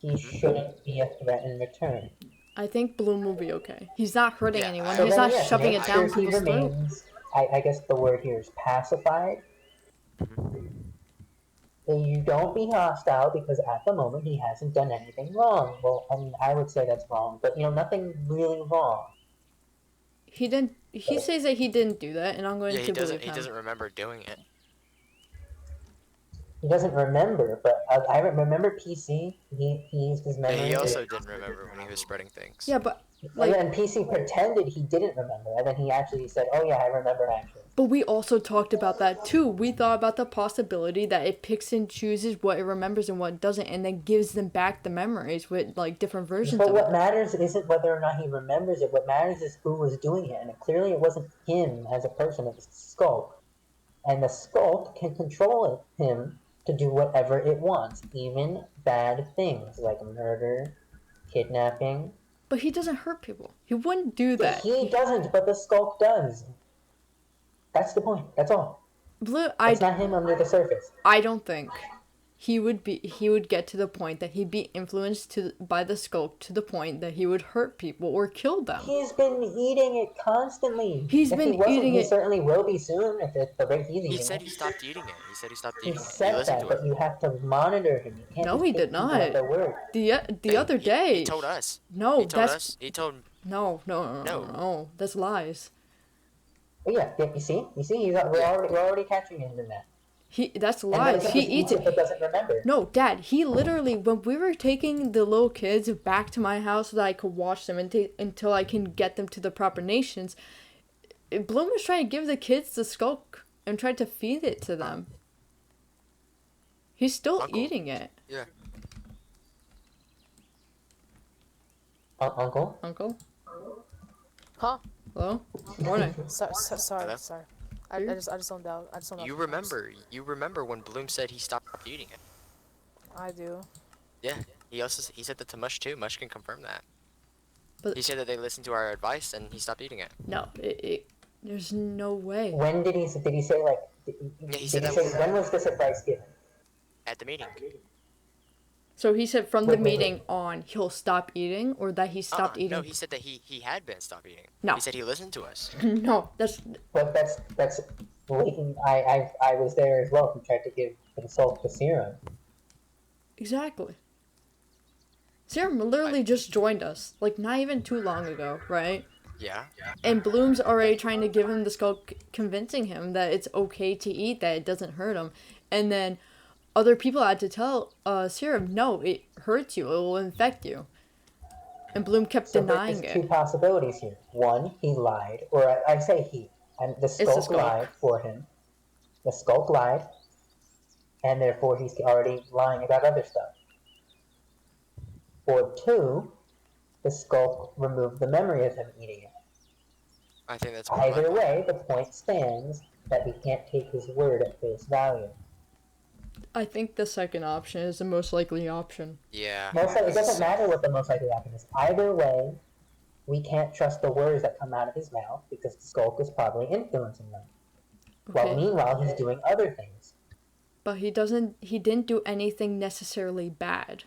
he Hmm. shouldn't be a threat in return. I think Bloom will be okay. He's not hurting Yeah, anyone. So He's then not yes, shoving make it I down sure he people's throat. remains. I guess the word here is pacified. Mhm. You don't be hostile because at the moment he hasn't done anything wrong. Well, I mean, I would say that's wrong, but nothing really wrong. He didn't. He says that he didn't do that, and I'm going Yeah, he to doesn't. believe He him. doesn't remember doing it. He doesn't remember, but I remember PC. He used his Yeah, he memory to. also didn't remember when he was spreading things. Yeah, but And like, then PC pretended he didn't remember, and then he actually said, "Oh yeah, I remember actually." but we also talked about that too. We thought about the possibility that it picks and chooses what it remembers and what doesn't, and then gives them back the memories with like different versions But of what it. matters isn't whether or not he remembers it. What matters is who was doing it, and clearly it wasn't him as a person. It was the Skulk, and the Skulk can control him to do whatever it wants, even bad things like murder, kidnapping. But he doesn't hurt people. He wouldn't do But that. he doesn't. But the Skulk does. That's the point. That's all. Blue, It's not him under the surface. I don't think he would get to the point that he'd be influenced by the skulk to the point that he would hurt people or kill them. He's been eating it constantly. He's If he been wasn't, eating he it. certainly will be soon. If it's the rate he's He eating said it. he stopped eating it. He said he stopped He eating it. He said listened that, to us. but you have to monitor him. You can't No, just he take did people not. at their word. The other day. He told us. No, He told that's us. He told. no. That's lies. But yeah, you see, we're already catching him in that. That's And then lies. He just eats eats it it. but doesn't remember. No, Dad. He literally, when we were taking the little kids back to my house so that I could watch them until I can get them to the proper nations, Bloom was trying to give the kids the skulk and tried to feed it to them. He's still Uncle. eating it. Yeah. Uncle? Uncle? Huh? Hello? Morning. Sorry. Hello? Sorry. I just zoned out. I just zoned out. You remember when Bloom said he stopped eating it. I do. Yeah. He said that to Mush too. Mush can confirm that. But He said that they listened to our advice and he stopped eating it. no, there's no way. When did he say like? Yeah, he Did said he that say when was this advice given? at the meeting. So he said from the Wait. meeting on he'll stop eating, or that he stopped eating. No, he said that he had been stopped eating. No. He said he listened to us. No, that's But that's blatant. I was there as well. He tried to give insult to Serum. exactly. Serum literally just joined us, like not even too long ago, right? Yeah. And Bloom's already trying to give him the skull, convincing him that it's okay to eat, that it doesn't hurt him. And then other people had to tell Serum, no, it hurts you, it will infect you. And Bloom kept So denying there's it. two possibilities here. One, he lied, or I say he, and the Skulk Skulk. lied for him. The Skulk lied, and therefore he's already lying about other stuff. Or two, the Skulk removed the memory of him eating it. I think that's Either way, the point stands that we can't take his word at face value. I think the second option is the most likely option. Yeah. It doesn't matter what the most likely option is. Either way, we can't trust the words that come out of his mouth because the Skulk is probably influencing them. Okay. While meanwhile, he's doing other things. But he didn't do anything necessarily bad.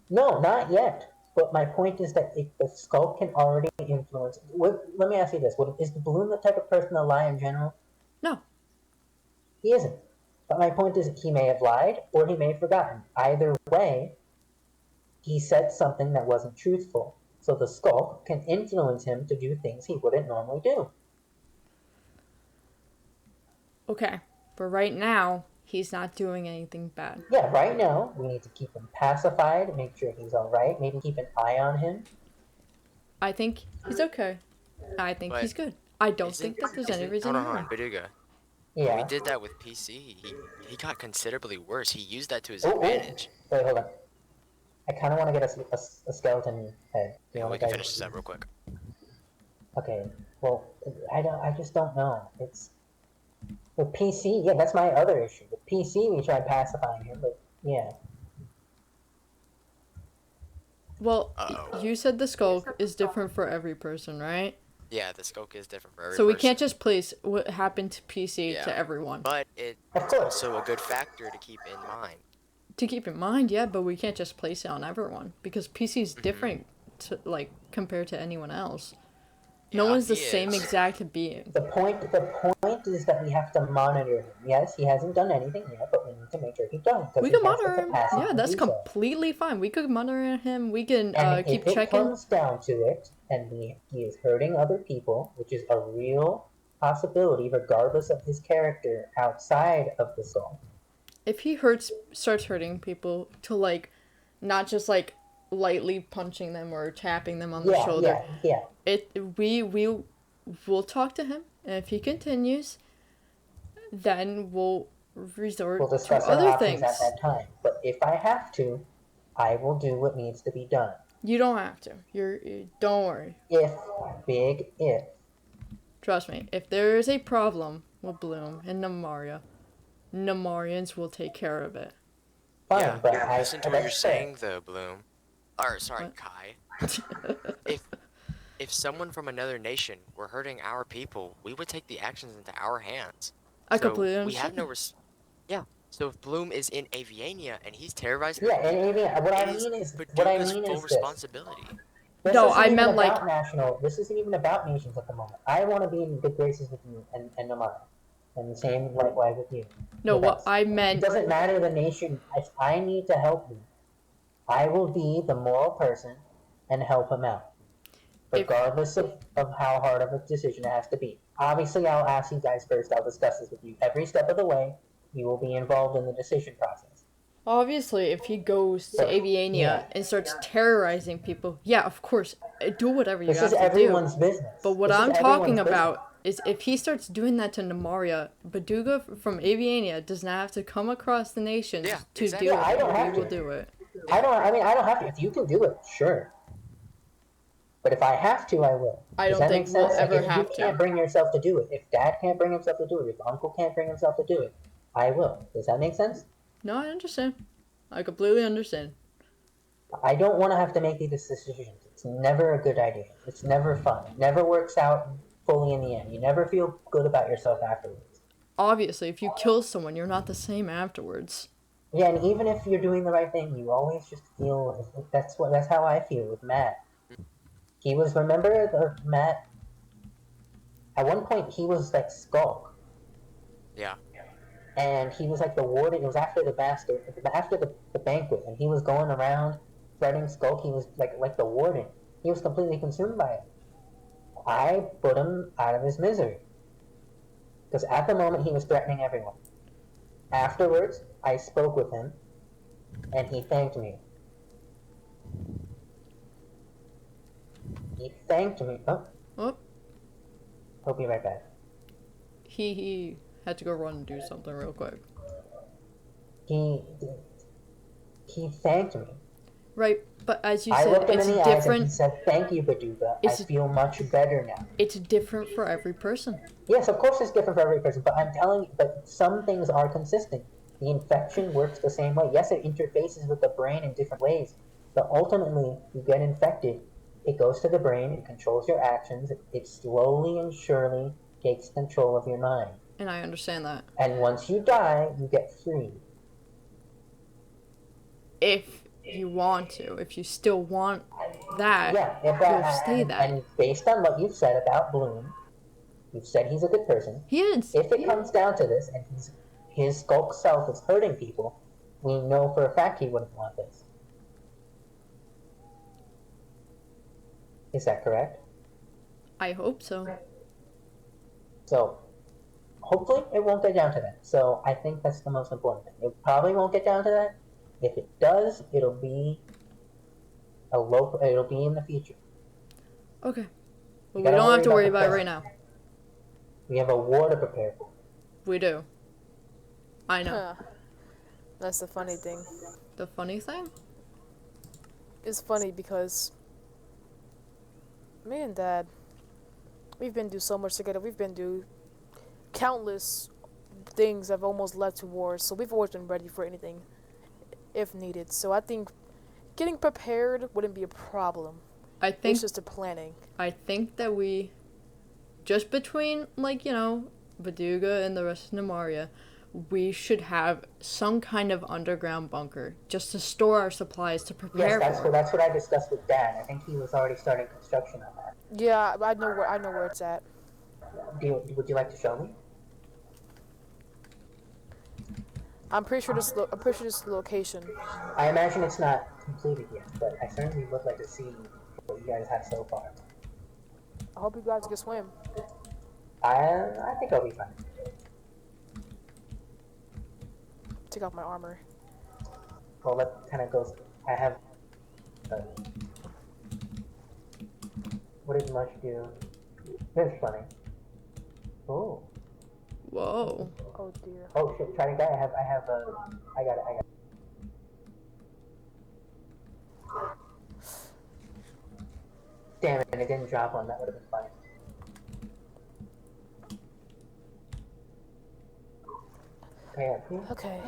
No, not yet. But my point is that if the Skulk can already influence... let me ask you this. Is the Bloom the type of person to lie in general? No. He isn't. But my point is that he may have lied or he may have forgotten. Either way, he said something that wasn't truthful. So the Skulk can influence him to do things he wouldn't normally do. Okay. But right now, he's not doing anything bad. Yeah, right now, we need to keep him pacified, make sure he's alright, maybe keep an eye on him. I think he's okay. I think But he's good. I don't Isn't think that there's any isn't reason hold to on, harm. Baduga. When we Yeah. did that with PC, he got considerably worse. He used that to his Oh, advantage. wait, hold on. I kind of want to get a skeleton head. Do you Yeah, want we to can guys? finish this up real quick. Okay. Well, I just don't know. It's with PC. Yeah, that's my other issue. With PC, we tried pacifying him, but yeah. Well, Uh-oh. you said the skulk is different for every person, right? Yeah, the skulk is different for every So we person. can't just place what happened to PC Yeah. to everyone. But it's also a good factor to keep in mind. To keep in mind, yeah, but we can't just place it on everyone because PC is Mhm. different to compared to anyone else. Yeah, No one's the he same is. exact being. The point is that we have to monitor him. Yes, he hasn't done anything yet, but we need to make sure he does because We he can has the monitor him. capacity Yeah, to that's do so. completely fine. We could monitor him. We can And keep if it checking. comes down to it, and he is hurting other people, which is a real possibility, regardless of his character outside of the soul. If he starts hurting people to not just lightly punching them or tapping them on the shoulder. Yeah. We'll talk to him, and if he continues, then we'll resort We'll to discuss our other options things. at that time. But if I have to, I will do what needs to be done. You don't have to. Don't worry. Big if. Trust me. If there is a problem with Bloom and Namarians will take care of it. Fine, Yeah, but listen to what you're saying though, Bloom. Or sorry, What? Kai. If someone from another nation were hurting our people, we would take the actions into our hands. I So completely we have understand. no yeah. So if Bloom is in Aviania and he's terrorizing Yeah, people, and what it I is mean is Paduga's full this. responsibility. This No, isn't I even meant about national. This isn't even about nations at the moment. I want to be in good graces with you and Namara, and the same likewise with you. no. With What us. I It meant. doesn't matter the nation. If I need to help you, I will be the moral person and help him out, regardless of how hard of a decision it has to be. Obviously, I'll ask you guys first. I'll discuss this with you every step of the way. You will be involved in the decision process. Obviously, if he goes to Aviania Yeah. and starts terrorizing people, yeah, of course, do whatever you This have is to do. everyone's business. But what This is I'm talking everyone's about is if he starts doing that to Namaria, Baduga from Aviania does not have to come across the nations Yeah, to exactly. do Yeah, I it. don't have We will to. do it. I don't have to. If you can do it, sure. But if I have to, I will. I Does don't that think make we'll sense? ever If have you to. can't bring yourself to do it, if Dad can't bring himself to do it, if Uncle can't bring himself to do it, I will. Does that make sense? No, I understand. I completely understand. I don't want to have to make these decisions. It's never a good idea. It's never fun. It never works out fully in the end. You never feel good about yourself afterwards. Obviously, if you kill someone, you're not the same afterwards. Yeah, and even if you're doing the right thing, you always just feel that's how I feel with Matt. He was Matt. At one point, he was like Skulk. Yeah. And he was like the warden. It was after the banquet, and he was going around threatening Skulk. He was like the warden. He was completely consumed by it. I put him out of his misery because at the moment he was threatening everyone. Afterwards, I spoke with him, and he thanked me. He thanked me. Oh, He'll be right back. he had to go run and do something real quick. He thanked me. Right, but as you I said, looked him it's in the eyes and he different. said, "Thank you, Baduga. I feel much better now." It's different for every person. Yes, of course it's different for every person, but I'm telling you, but some things are consistent. The infection works the same way. Yes, it interfaces with the brain in different ways, but ultimately, you get infected, it goes to the brain, it controls your actions, it slowly and surely takes control of your mind. And I understand that. And once you die, you get free. If you want to, if you still want that, Yeah, you'll stay that. And based on what you've said about Bloom, you've said he's a good person. He is. If it comes down to this, and his Skulk self is hurting people, we know for a fact he wouldn't want this. Is that correct? I hope so. So, hopefully it won't get down to that. So, I think that's the most important thing. It probably won't get down to that. If it does, it'll be in the future. Okay. But You we gotta don't have to worry the about it right present. now. We have a war to prepare for. We do. I know. Huh. That's the funny thing. The funny thing? It's funny because me and Dad, we've been through so much together. We've been through countless things that have almost led to wars. So we've always been ready for anything if needed. So I think getting prepared wouldn't be a problem. I think It's just the planning. I think that we, just between, like, you know, Baduga and the rest of Nemaria, we should have some kind of underground bunker just to store our supplies to prepare Yes, for. that's what I discussed with Dad. I think he was already starting construction on that. Yeah, I know where it's at. Would you like to show me? I'm pretty sure this location. I imagine it's not completed yet, but I certainly would like to see what you guys have so far. I hope you guys can swim. I think I'll be fine. Take off my armor. Well, that kind of goes. I have. What did Mush do? This is funny. Oh. Whoa. Oh dear. Oh shit! Try to guy. I got it. Damn it! It didn't drop one. That would have been funny. Okay.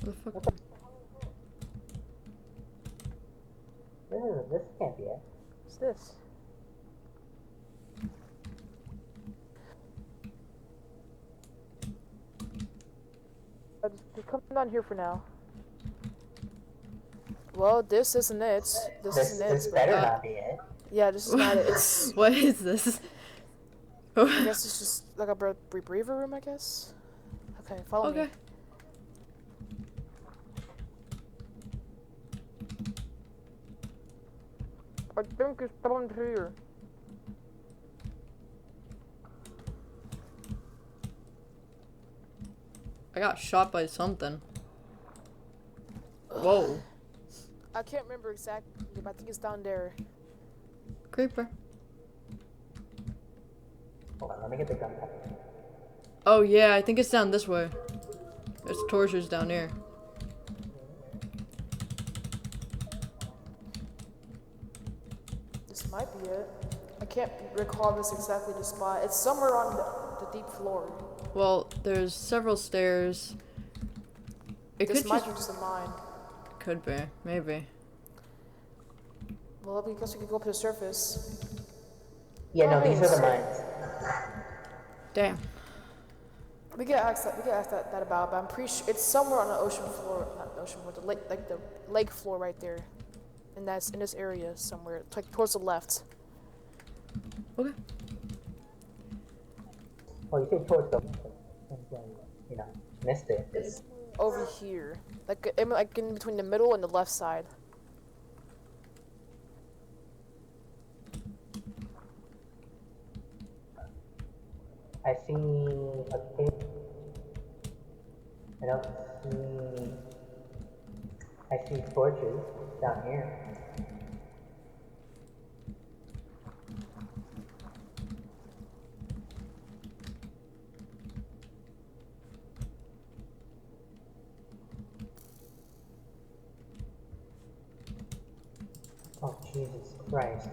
What the fuck? This can't be it. What's this? Just come down here for now. Well, this isn't it. This better not be it. Yeah, this is not it. It's, What is this? I guess it's just like a rebreather room, I guess. Okay, follow me. Okay. I think it's down here. I got shot by something. Whoa. I can't remember exactly, but I think it's down there. Creeper. Hold on, let me get the gun back. Oh yeah, I think it's down this way. There's torches down here. This might be it. I can't recall this exactly the spot. It's somewhere on the deep floor. Well, there's several stairs. It This could might be just a mine. Could be, maybe. Well, I guess we could go up to the surface. Yeah, no, Oh, these are the hey, mines. Damn. We get asked that about, but I'm pretty sure it's somewhere on the ocean floor, not the ocean floor, the lake, like the lake floor right there, and that's in this area somewhere, like towards the left. Okay. Well, you say towards the, you know, missed it. Over here, like in between the middle and the left side. I see a cave. I don't see. I see torches down here. Oh Jesus Christ!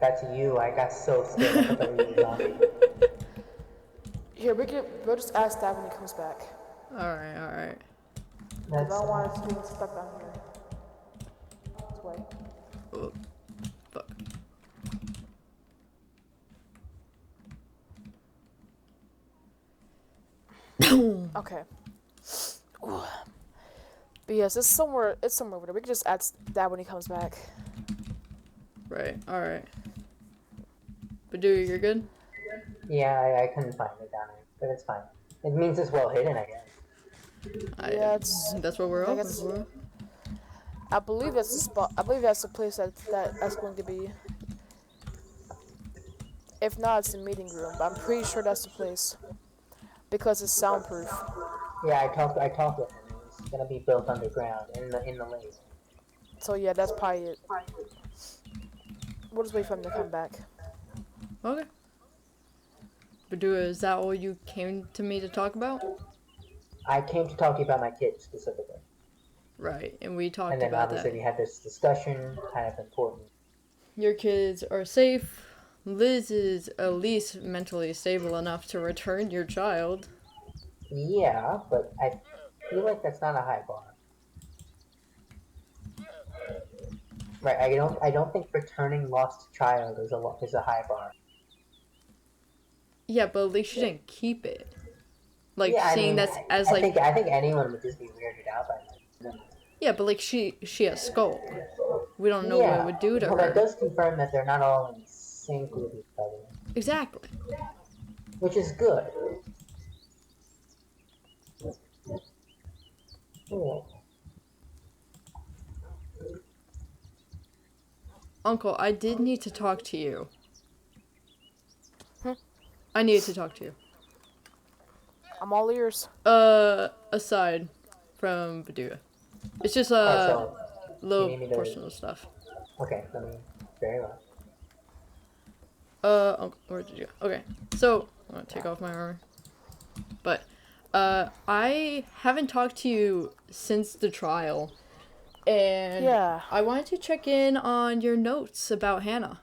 That's you. I got so scared. I thought that was a zombie. Here, we'll just ask that when he comes back. Alright, alright. I don't want us getting stuck down here. This way. Oh, fuck. Okay. But yes, it's somewhere over there. We can just ask that when he comes back. Right, alright. Badu, you're good? Yeah, I couldn't find it down there, but it's fine. It means it's well hidden, I guess. Yeah, it's. That's what we're I open guess- for. I believe that's the spot. I believe that's the place that's going to be. If not, it's the meeting room. But I'm pretty sure that's the place. because it's soundproof. Yeah, I talked with him. It's gonna be built underground in the lake. So yeah, that's probably it. We'll just wait for him to come back. Okay. Badua, is that all you came to me to talk about? I came to talk to you about my kids specifically. Right, and we talked And then about obviously that. we had this discussion, kind of important. Your kids are safe. Liz is at least mentally stable enough to return your child. Yeah, but I feel like that's not a high bar. Right, I don't think returning lost child is a high bar. Yeah, but at least she didn't keep it. Like, Yeah, I seeing mean, that's as like, I think anyone would just be weirded out by that. yeah, but like she has Skulk. We don't know what it Yeah, would do to well, that her. does confirm that they're not all in sync with each other, Exactly. which is good. Yeah. Uncle, I did need to talk to you. Hmm? I needed to talk to you. I'm all ears. Aside from Badua. It's just Alright, so you little need me to. personal stuff. Okay, let me. Very well. Uncle, where did you go? Okay, so I'm gonna take off my armor. But, I haven't talked to you since the trial, and Yeah. I wanted to check in on your notes about Hannah.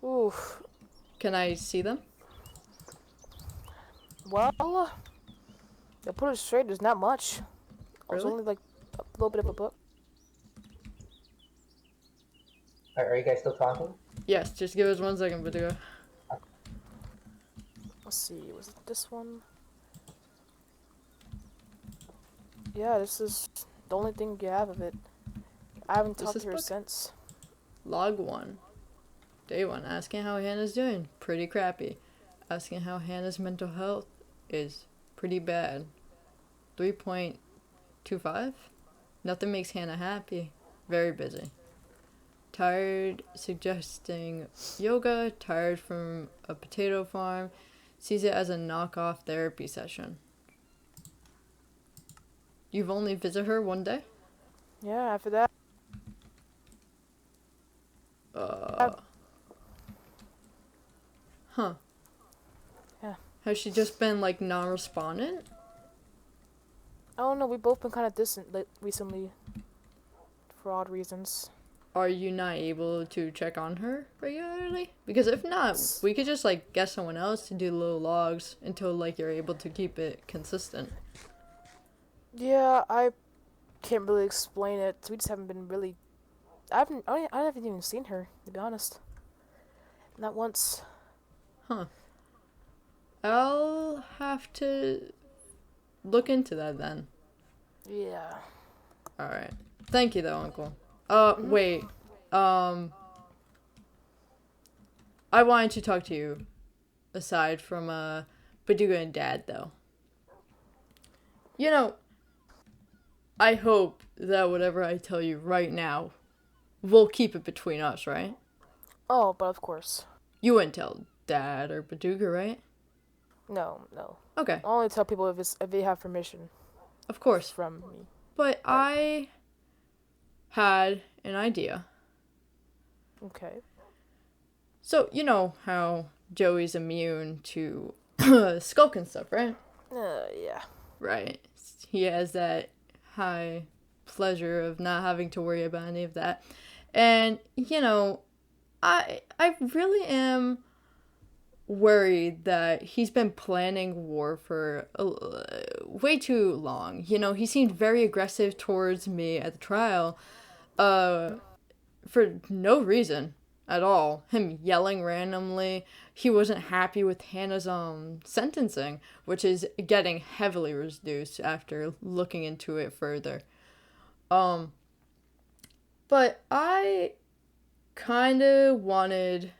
Oof. Can I see them? Well, to put it straight, there's not much. It was Really? only like a little bit of a book. Are you guys still talking? Yes, just give us 1 second, Badua. Let's see, was it this one? Yeah, this is the only thing you have of it. I haven't This talked is to her book? since. Log 1. Day 1. Asking how Hannah's doing. Pretty crappy. Asking how Hannah's mental health is. Pretty bad. 3.25. Nothing makes Hannah happy. Very busy. Tired, suggesting yoga. Tired from a potato farm. Sees it as a knockoff therapy session. You've only visited her 1 day? Yeah, after that. Huh. Yeah. Has she just been, like, non-respondent? I don't know, we've both been kind of distant recently. For odd reasons. Are you not able to check on her regularly? Because if not, we could just, like, get someone else to do little logs until, like, you're able to keep it consistent. Yeah, I can't really explain it. We just haven't been really. I haven't even seen her, to be honest. Not once. Huh. I'll have to look into that then. Yeah. Alright. Thank you, though, Uncle. Wait. I wanted to talk to you, aside from, Baduga and Dad, though. You know, I hope that whatever I tell you right now, we'll keep it between us, right? Oh, but of course. You wouldn't tell Dad or Baduga, right? No. Okay, I only tell people if they have permission of course. from me. But I had an idea. Okay. So, you know how Joey's immune to Skulk and stuff, right? Yeah. Right. He has that high pleasure of not having to worry about any of that. And, you know, I really am worried that he's been planning war for way too long. You know, he seemed very aggressive towards me at the trial for no reason at all. Him yelling randomly. He wasn't happy with Hannah's sentencing, which is getting heavily reduced after looking into it further. But I kind of wanted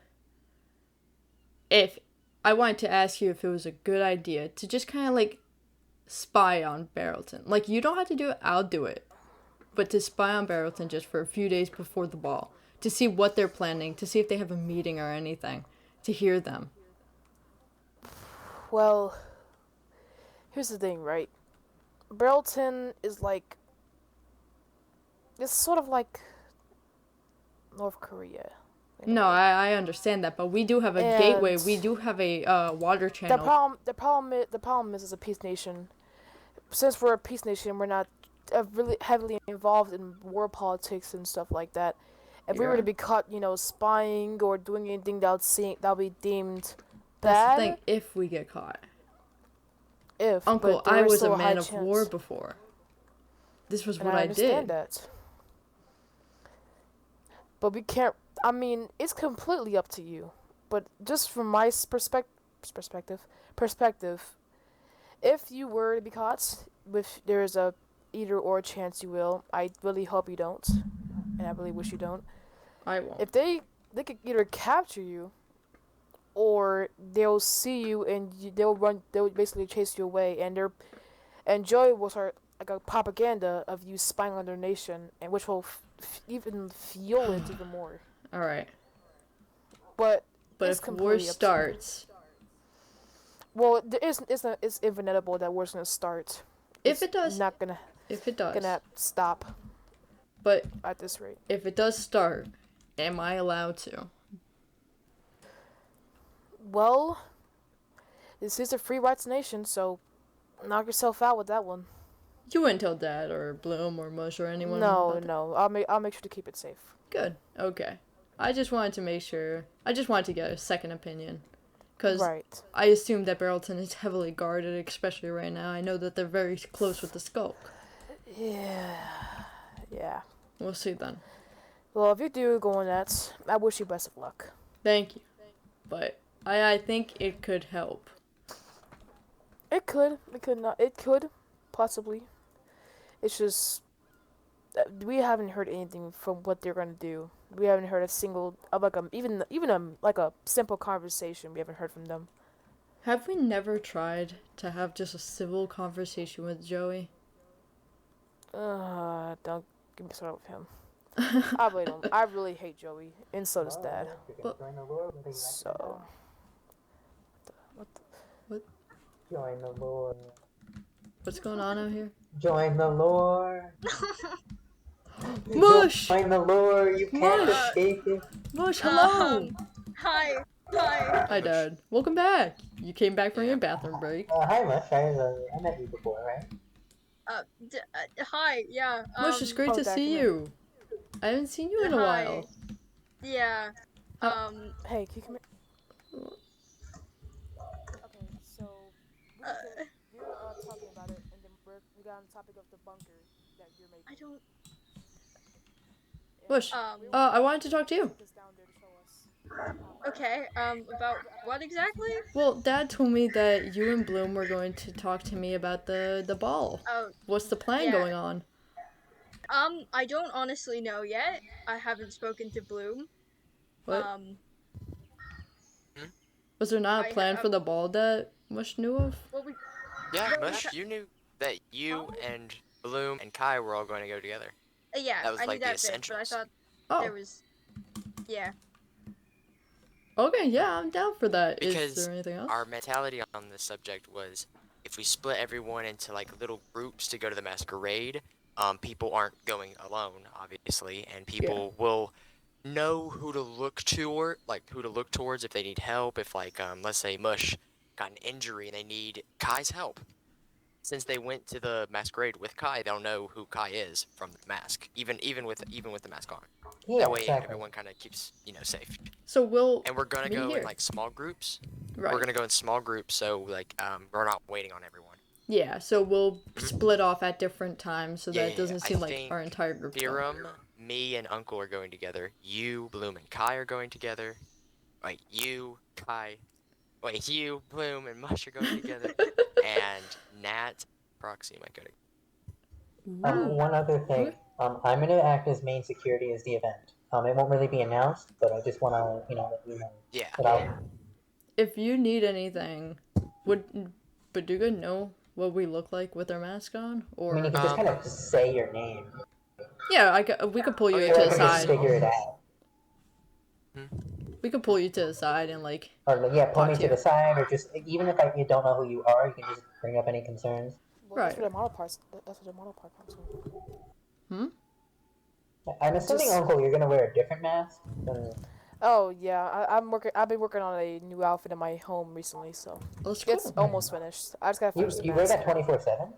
to ask you if it was a good idea to just kind of like spy on Barrelton. Like, you don't have to do it, I'll do it. But to spy on Barrelton just for a few days before the ball. To see what they're planning, to see if they have a meeting or anything. To hear them. Well, here's the thing, right? Burleton is like it's sort of like North Korea. in a No, way. I understand that, but we do have a gateway. We And do have a water the channel. problem is, as a peace nation, since we're a peace nation, we're not really heavily involved in war politics and stuff like that. If we were Yeah. to be caught, spying or doing anything that would be deemed That's the bad, thing. If we get caught, Uncle, but there I is was a still a high man of war chance. before. This was And what I I understand did. that. But we can't. I mean, it's completely up to you. But just from my perspective, if you were to be caught, if there's a either or chance you will, I really hope you don't, and I really wish you don't. I won't. If they could either capture you, or they'll see you and they'll basically chase you away, and Joey will start like a propaganda of you spying on their nation, and which will even fuel it even more. All right. But But it's if war completely up to you. starts, Well, it's inevitable that war's gonna start. if It's it does, not gonna stop but at this rate. if it does start, am I allowed to? Well, this is a free rights nation, so knock yourself out with that one. You wouldn't tell Dad or Bloom or Mush or anyone No, about that? no, I'll make sure to keep it safe. Good. Okay. I just wanted to make sure. I just wanted to get a second opinion. Because Right. I assume that Barrelton is heavily guarded, especially right now. I know that they're very close with the Skulk. Yeah. We'll see then. Well, if you do go on that, I wish you best of luck. Thank you. But I think it could help. It could. It could not. It could, possibly. It's just we haven't heard anything from what they're gonna do. We haven't heard a single of like like a simple conversation. We haven't heard from them. Have we never tried to have just a civil conversation with Joey? Don't get me started with him. I really don't. I really hate Joey, and so does Dad. So. Join the Lord. What's going on out here? Join the Lord. Mush! Join the Lord. You can't Mush! escape it. Mush, hello! Hi. Hi, Dad. Welcome back. You came back from Yeah. your bathroom break. Hi, Mush. I met you before, right? Hi. Yeah. Mush, it's great Oh, to Dad, see come you. I haven't seen you in a Hi. while. Yeah. Hey, can you come here? Okay, so we were talking about it, and then we got on the topic of the bunker that you're making. I don't. Mush, Um. I wanted to talk to you. Take us down there to show us. Okay. About what exactly? Well, Dad told me that you and Bloom were going to talk to me about the ball. Oh. What's the plan Yeah. going on? I don't honestly know yet. I haven't spoken to Bloom. What? Um. Was there not a I plan have- for the ball that Mush knew of? Well, we. Yeah, Well, Mush, you knew that you and Bloom and Kai were all going to go together. Yeah. That was I like knew the that bit, but I essentials. thought Oh, there was. Yeah. okay, yeah, I'm down for that. Is Because there anything else? our mentality on this subject was if we split everyone into like little groups to go to the masquerade, people aren't going alone, obviously, and people will know who to look towards if they need help. If like let's say Mush got an injury and they need Kai's help. Since they went to the masquerade with Kai, they'll know who Kai is from the mask, even with the mask on. Yeah, That way exactly. everyone kind of keeps safe. So we'll And we're gonna meet go here. in like small groups. Right. We're gonna go in small groups, so like we're not waiting on everyone. Yeah, so we'll split off at different times so that Yeah, it doesn't I seem like think our entire group. Theorem, me and Uncle are going together. You, Bloom, and Kai are going together. Wait, you, Kai. Wait, you, Bloom, and Mush are going together. And Nat, Proxy might go together. One other thing. I'm gonna act as main security as the event. It won't really be announced, but I just wanna, let you know. Yeah. That I'll, If you need anything, would Baduga know what we look like with our mask on? I Or mean, you can just kind of say your name. yeah, we could pull you Oh, to yeah, the I can just side. figure it out. We could pull you to the side and like. Or like, yeah, pull Talk me to to you. the side, or just you don't know who you are, you can just bring up any concerns. Well, that's Right. where the model parts. That's where the model part comes from. I'm assuming, Just- Uncle, you're gonna wear a different mask. Oh yeah, I'm working. I've been working on a new outfit in my home recently, so That's it's cool. almost finished. I just gotta finish the You wear mask. that 24/7?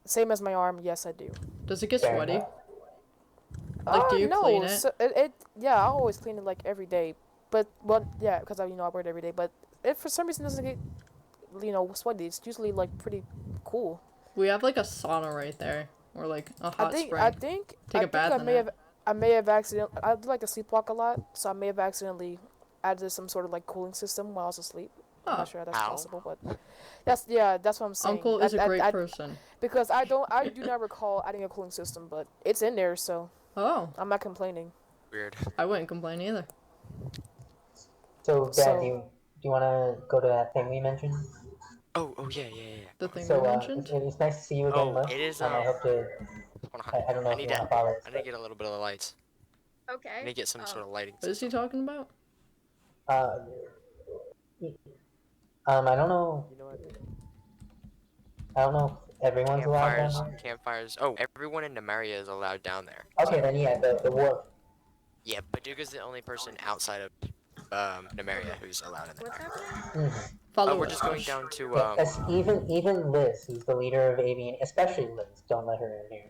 Same as my arm. Yes, I do. Does it get Fair sweaty? enough. Like, do you no, clean it? So yeah, I always clean it like every day. But yeah, because I I wear it every day. But if for some reason it doesn't get sweaty, it's usually like pretty cool. We have like a sauna right there, or like a hot spring. I think Take a bath in it. I may have accidentally. I do like to sleepwalk a lot, so I may have accidentally added some sort of like cooling system while I was asleep. I'm Oh. not sure how that's Ow. possible, but that's what I'm saying. Uncle is a great I- person. because I do not recall adding a cooling system, but it's in there, so Oh, I'm not complaining. Weird. I wouldn't complain either. So, Dad, So- do you want to go to that thing we mentioned? Oh, yeah. The thing So, we mentioned. it's nice to see you again, Oh, Mush. it is, And I hope to. Hold on. I don't know I if need you to. want to follow I this. need to get a little bit of the lights. Okay. I need to get some sort of lighting. What is he talking about? I don't know. You know what? I don't know if everyone's allowed down Campfires. there. Campfires. Oh, everyone in Nemaria is allowed down there. Okay, then yeah, the war. Yeah, Paducah's the only person outside of Nemaria who's allowed in What's there. happening? Follow We're us, just going Hush. down to Yeah, even Liz, who's the leader of Avian, especially Liz, don't let her in here.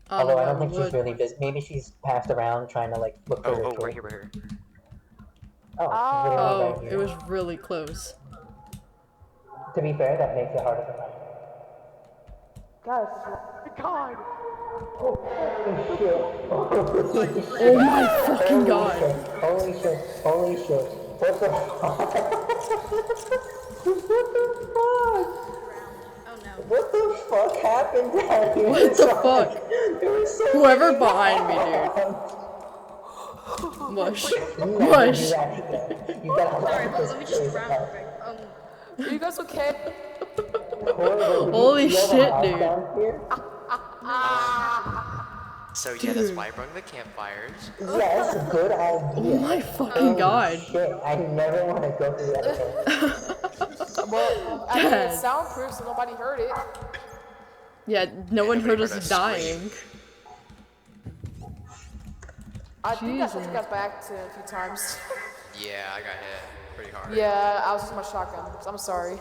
Although I don't think she's really busy. Maybe she's passed around trying to like look for her Oh, tool. we're here. Oh, Oh. literally Oh, right here. it was really close. To be fair, that makes it harder to find. Guys, God. Holy shit! Oh my fucking god! Holy shit! Holy shit! What the fuck? Oh no. What the fuck happened down here? What the fuck? There was so Whoever many behind me, dude. Mush. Mush. You gotta Sorry, let but this let me just place drown out. real quick. Are you guys okay? Holy You have a shit, house dude. down here? So yeah, that's why I brought the campfires. Yes, good idea. Oh my fucking god. Shit, I never want to go through that again. Well, I mean, Dad. it's soundproof, so nobody heard it. Yeah, no one heard Nobody heard us us dying. I think I took Jesus. you guys back to a few times. Yeah, I got hit pretty hard. Yeah, I was using my shotgun. So I'm sorry.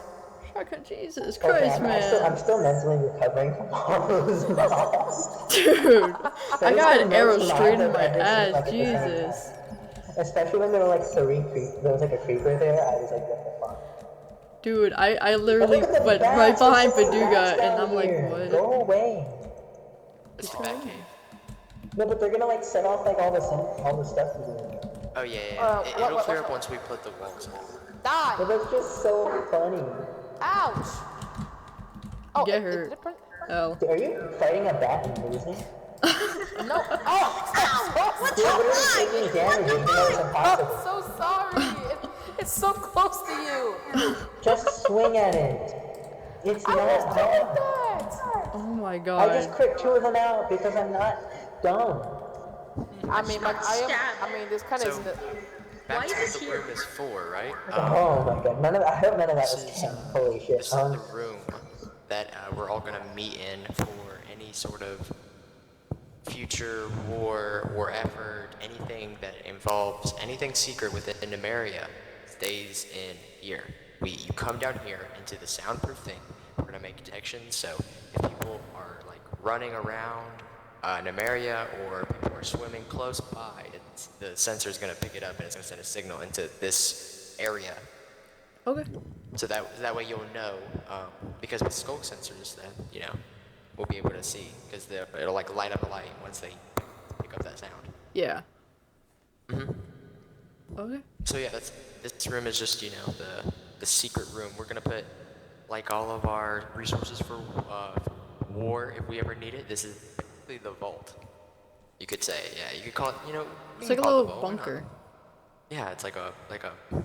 Fucking Jesus Okay, Christ, I'm man. still mentally recovering from all those mobs. Dude, I got an arrow Most straight in mobs my I've ever seen, ass, like, at the same time. Jesus. Especially when there were like there was like a creeper there, I was like, what the fuck? Dude, I literally Look at the went bats, right behind there's so many Paducah, bats and down I'm like, here. what? Go away. It's the Batcave. No, but they're gonna like set off like all the stuff to do. Oh yeah. It'll what- clear up once we put the walls in. Die! But that's just so funny. Ouch! Oh, Get it hurt. did print? Oh. Are you fighting a bat and losing? No. Oh! What You're literally taking damage even though it's I'm impossible. so sorry. It's so close to you. Just swing at it. It's I not was doing hard. that. Oh my I god. just crit 2 of them out because I'm not dumb. I mean, like Stab. I mean, this kind of So- isn't it. Why Back is to this the here? room is 4, right? Oh my god, I hope none of that was This is, canon. Holy shit. This is the room that we're all gonna meet in for any sort of future war or effort, anything that involves anything secret within Numeria stays in here. You come down here into the soundproof thing. We're gonna make detections, so if people are like running around Numeria or people are swimming close by, the sensor is gonna pick it up and it's gonna send a signal into this area. Okay. So that way you'll know, because with skulk sensors, then we'll be able to see because it'll like light up a light once they pick up that sound. Yeah. Okay. So yeah, this room is just the secret room. We're gonna put like all of our resources for war if we ever need it. This is basically the vault. You could say, yeah. You could call it, It's like a little bunker. Yeah, it's like a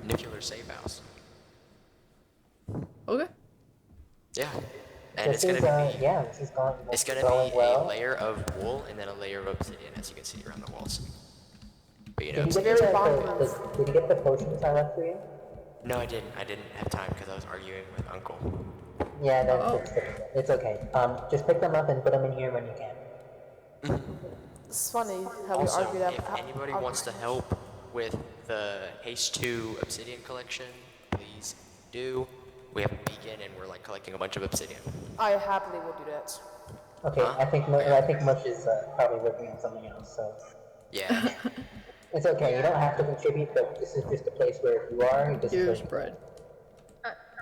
nuclear safe house. Okay. Yeah, and This it's is, gonna be. yeah, this is going, It's gonna going be well. a layer of wool and then a layer of obsidian, as you can see around the walls. But you know, Did you very get bomb-proof. did you get the potions I left for you? no, I didn't. I didn't have time because I was arguing with Uncle. Yeah, Oh. that's typical. It's okay. Just pick them up and put them in here when you can. It's funny how we Also, argue that. if anybody wants to help with the Haste 2 Obsidian collection, please do. We have a beacon and we're like collecting a bunch of obsidian. I happily will do that. Okay, Huh? I think Mush is probably working on something else, so Yeah. it's okay. You don't have to contribute, but this is just a place where if you are, this is where Here's you bread.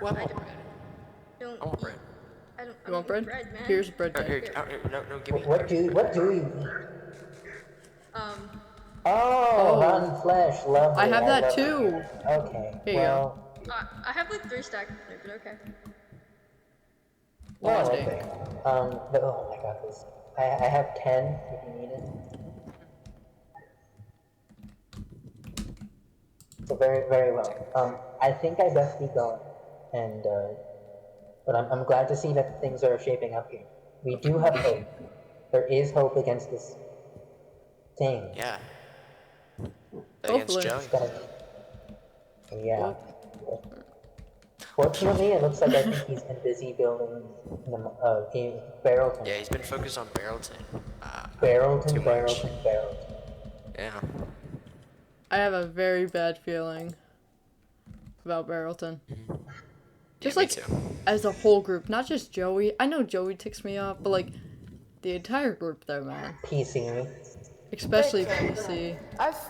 Well, I I don't want eat. bread. I don't You want bread? bread, man. Here's bread. Oh, Dad. here, no, give me. What do you eat? Um, Oh, rotten flesh, lovely. I have that love too. it. Okay, Here you well, I have like 3 stacks of food, but okay. well, Almost okay. Oh my god, this. I have 10 if you need it. So very well. I think I best be going, and but I'm glad to see that things are shaping up here. We do have hope. There is hope against this thing. Yeah. Hopefully. Against It's Joey. gonna, yeah. Well, Fortunately, it looks like I think he's been busy building the game Barrelton. Yeah, he's been focused on Barrelton. Barrelton, too much. Barrelton. Yeah. I have a very bad feeling about Barrelton. Just me like too. as a whole group, not just Joey. I know Joey ticks me off, but like the entire group there, man. PC. Especially Thank you. PC.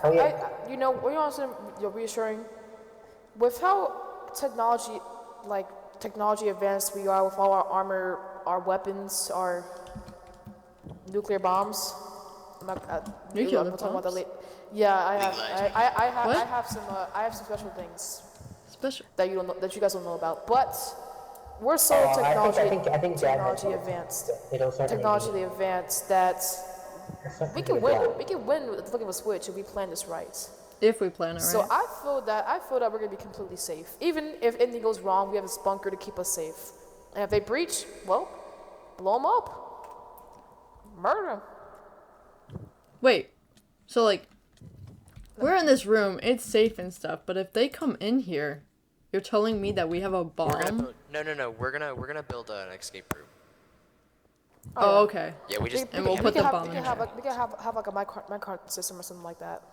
Oh, yeah. You know, what you also you're reassuring with how technology advanced we are with all our armor, our weapons, our nuclear bombs. I'm not, Nuclear I'm talking about the bombs? late. Yeah, What? I have some special things Special. that you don't know, that you guys don't know about, but we're so I think Dad technology had advanced, it'll certainly technologically advanced that we can win. Yeah. We can win with the flick of a switch if we plan this right. If we plan it right. So I feel that we're gonna be completely safe. Even if anything goes wrong, we have this bunker to keep us safe. And if they breach, well, blow them up, murder 'em. Wait. So like we're in this room, it's safe and stuff, but if they come in here, you're telling me that we have a We're gonna bomb? build, no. We're gonna build an escape room. Oh, okay. Yeah, we just. And we'll we put the have- bomb we in can have there. like a minecart system or something like that.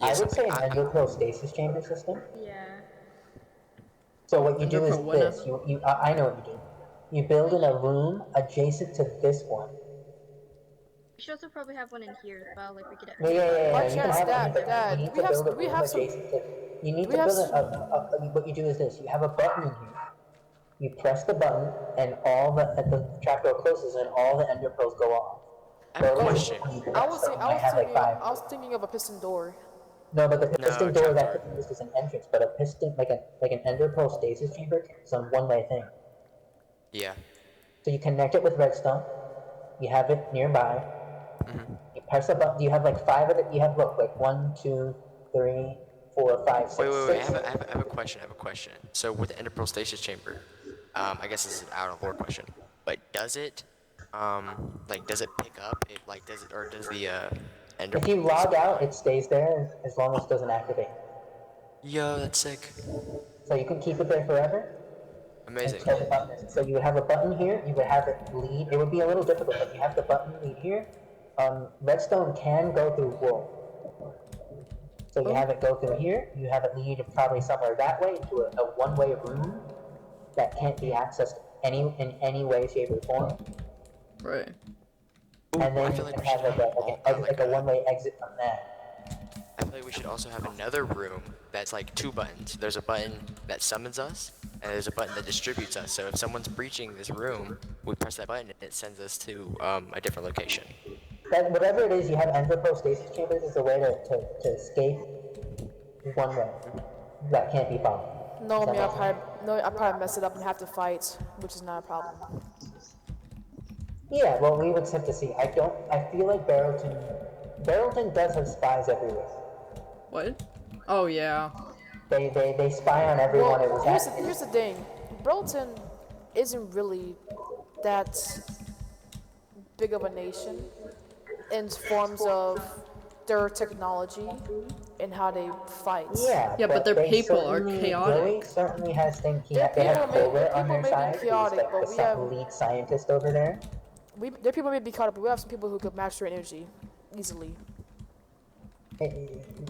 yeah, I would something- say an endopearl stasis chamber system. Yeah. So what you do is Endopearl winner. this. I know what you do. You build in a room adjacent to this one. We should also probably have one in here as well. Like we could. Yeah. By You can chance, have Dad, it, but Dad, you need we to have- build a we room have some- adjacent to. You need we to have build some- what you do is this. You have a button in here. You press the button, and the trapdoor closes, and all the ender pearls go off. I have a Those question. I was have like 5. I was thinking of a piston door. No, but the piston door that trapdoor. could be used as an entrance, but a piston like an ender pearl stasis chamber is a one-way thing. Yeah. So you connect it with redstone. You have it nearby. You press a button. You have like 5 of it. You have like 1, 2, 3, 4, 5, 6. Wait. I 6. have a question. So with the Ender Pearl Stasis Chamber, I guess this is an out of lore question, but does it pick up? Or does the Ender? If you log out, it stays there as long as it doesn't activate. Yo, that's sick. So you can keep it there forever. Amazing. So the button is. So you would have a button here. You would have it lead. It would be a little difficult, but you have the button lead here. Redstone can go through wool. So you have it go through here. You have it lead probably somewhere that way into a one-way room that can't be accessed in any way, shape, or form. Right. And then I you feel like can we have should like a one-way exit from that. I feel like we should also have another room that's like 2 buttons. There's a button that summons us, and there's a button that distributes us. So if someone's breaching this room, we press that button and it sends us to a different location. Whatever it is, you have endopearl stasis chambers as a way to escape one way that can't be followed. No, Does me, that make sense? I probably mess it up and have to fight, which is not a problem. Yeah, well, we would have to see. I feel like Barrelton does have spies everywhere. What? Oh yeah. They spy on everyone. It was Here's the thing. Burleton isn't really that big of a nation in forms of their technology in how they fight. Yeah, but their they people are certainly- chaotic. Joey certainly has things. Their They have people may- Kohler their on people their may be side, who's chaotic, like but the we have- lead scientist over there. Their people may be caught up, but we have some people who could master energy easily.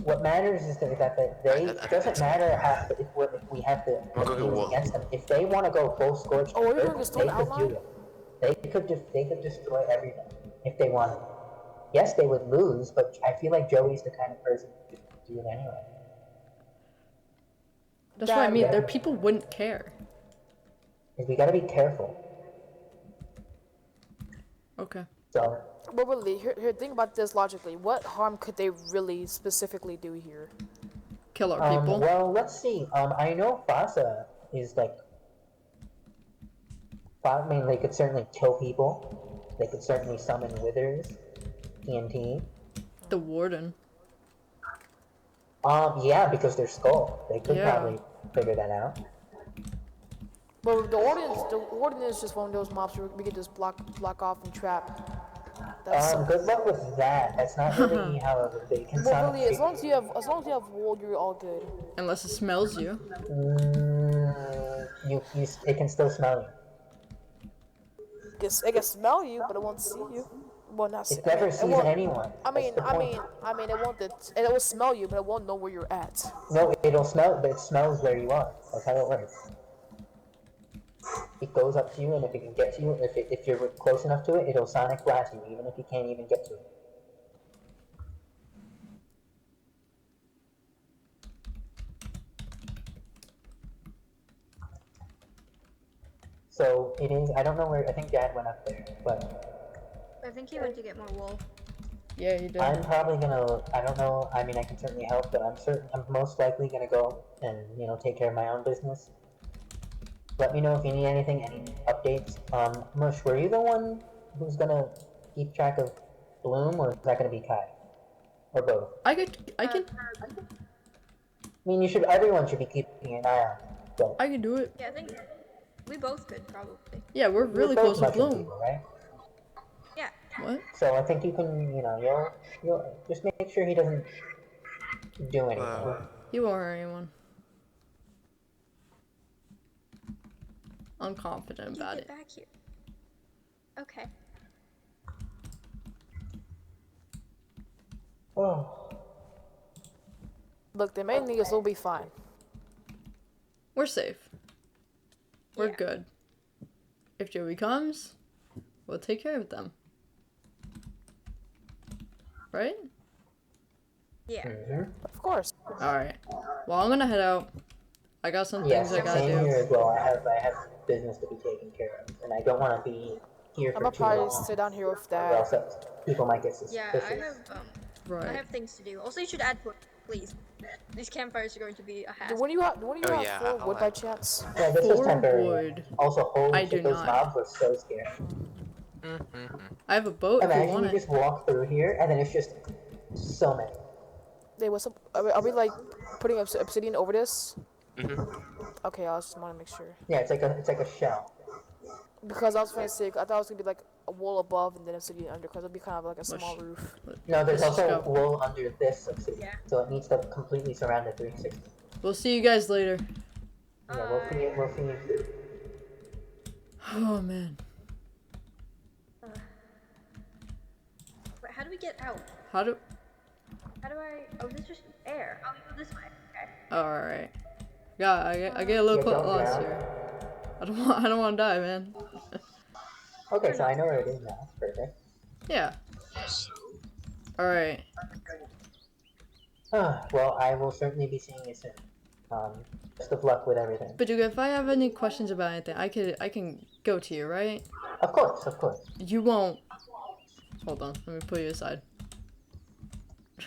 What matters is that they I think doesn't that's- matter how if we have the We'll go feelings wool. against them. If they want to go full scorched Oh, are you earth, doing a they stone could outline? do it. They could destroy everything if they wanted. Yes, they would lose, but I feel like Joey's the kind of person who could do it anyway. That's what I mean. Yeah. Their people wouldn't care. We got to be careful. Okay. So But really, here, think about this logically. What harm could they really specifically do here? Kill our people. well, let's see. I know Fasa is like. I mean, they could certainly kill people. They could certainly summon withers, TNT. The warden. Yeah, because they're skull. They could Yeah. probably figure that out. But the warden is just one of those mobs where we could just block off and trap. That's Good luck with that. That's not really how they can well, summon. really, as long as you have wool, you're all good. Unless it smells you. It can still smell you. It can smell you, but it won't see you. Well, not see. It never it sees won't- anyone. I mean, That's the I point. mean, it will smell you, but it won't know where you're at. No, it'll smell, but it smells where you are. That's how it works. It goes up to you, and if it can get to you, if you're close enough to it, it'll sonic blast you, even if you can't even get to it. So it is. I don't know where. I think Dad went up there, but I think he went to get more wool. Yeah, you did. I'm probably gonna. I don't know. I mean, I can certainly help, but I'm most likely gonna go and take care of my own business. Let me know if you need anything, any updates. Mush, were you the one who's gonna keep track of Bloom, or is that gonna be Kai, or both? I can. I mean, everyone should be keeping an eye on it, but I can do it. Yeah, I think we both could probably. Yeah, we're you're really both close with mushroom Bloom. people, right? Yeah. What? So I think you can, you'll just make sure he doesn't do anything. You won't hurt anyone. I'm confident about Get it. back here. Okay. Oh, Look, the main niggas will be fine. We're safe. We're Yeah. good. If Joey comes, we'll take care of them. Right? Yeah. Of course. Alright. Well, I'm gonna head out. I got some yes, things I gotta same do. here as well. I have business to be taken care of, and I don't want to be here I'm for gonna too probably long. sit down here with Or else that. people might get suspicious. Yeah, I Right. have things to do. Also, you should add wood, please. These campfires are going to be a The hassle. one you have Oh, 4 I'll wood by add- chance? Yeah, this is Four temporary. wood. Also, holy I shit, do those not. mobs were so scary. I have a boat if you Imagine want you it. just walk through here, and then it's just so many. Hey, what's up? Are we like putting obsidian over this? Okay, I just want to make sure. Yeah, it's like a shell. Because I was gonna say, I thought it was gonna be like a wall above and then obsidian under, because it'd be kind of like a small Mush. roof. No, there's Let's just also go. wool under this obsidian, Yeah. so it needs to completely surround the 360. We'll see you guys later. Yeah, we'll see you. We'll see you. Oh man. Wait, how do we get out? How do? How do I? Oh, this is just air. Oh, we go this way. Okay. Alright. Yeah, I get a little Yeah, don't lost drown. here. I don't want to die, man. Okay, so I know where it is now. Perfect. Yeah. Alright. Well, I will certainly be seeing you soon. Best of luck with everything. But if I have any questions about anything, I can go to you, right? Of course, of course. You won't. Hold on, let me put you aside.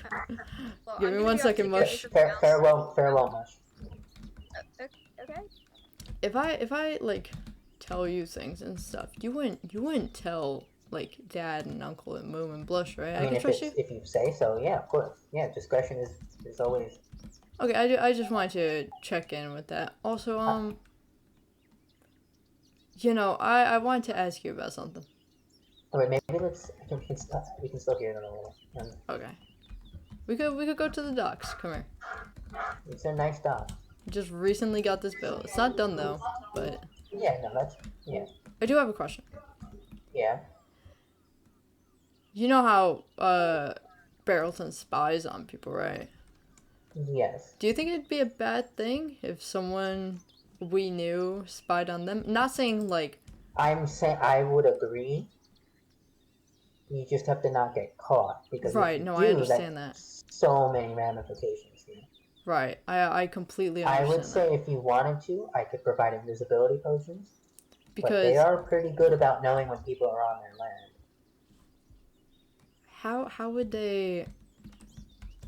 Well, Give I'm me gonna one be off second, to get Mush. something else. Farewell, Mush. Okay. If I like tell you things and stuff, you wouldn't tell like Dad and Uncle and Moon and Blush, right? I mean, can trust you. if you say so, yeah, of course. Yeah, discretion is always. Okay, I just wanted to check in with that. Also, I wanted to ask you about something. Oh, wait, maybe I think we can still hear them a little. Okay. We could go to the docks. Come here. It's a nice dog. Just recently got this bill. It's not done though, but Yeah, no, that's yeah, I do have a question. yeah. You know how Barrelton spies on people, right? Yes. Do you think it'd be a bad thing if someone we knew spied on them? Not saying like I'm saying I would agree. You just have to not get caught because if right, you no, I do, understand that. that's so many ramifications here. Right. I completely I would understand say that. if you wanted to, I could provide invisibility potions, but they Because are pretty good about knowing when people are on their land. how would they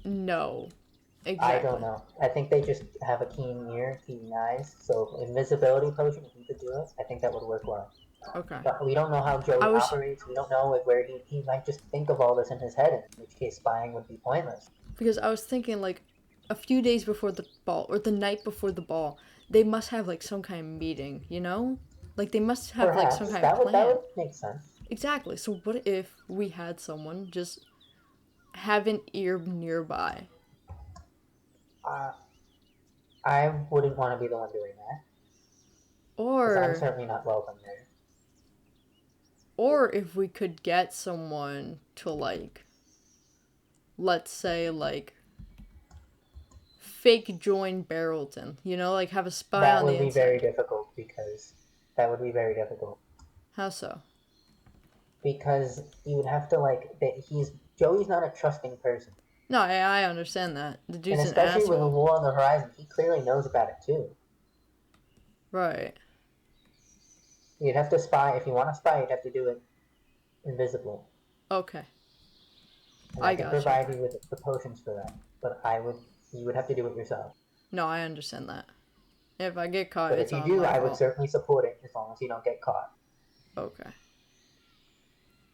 know I exactly? don't know. I think they just have a keen ear, keen eyes. So invisibility potion, if you could do it, I think that would work well. Okay. But we don't know how Joey I was operates. We don't know like where he might just think of all this in his head, in which case spying would be pointless. because I was thinking like a few days before the ball or the night before the ball, they must have like some kind of meeting, you know? Like they must have like some Perhaps kind of that plan. would make sense. Exactly. So what if we had someone just have an ear nearby? Uh, I wouldn't want to be the one doing that because I'm Or certainly not welcome there. if we could get someone to like let's say like fake join Barrelton, you know, like have a spy That on the would be very inside. difficult because that would be very difficult How so? because you would have to like that he's Joey's not a trusting person. No, I understand that. The And dude's an especially with a asshole. war on the horizon, he clearly knows about it too. Right. You'd have to spy. If you want to spy, you'd have to do it invisible. Okay. And I I can gotcha. provide you with the potions for that. But you would have to do it yourself. No, I understand that. If I get caught, But it's if you on do, my I would fault. certainly support it as long as you don't get caught. Okay.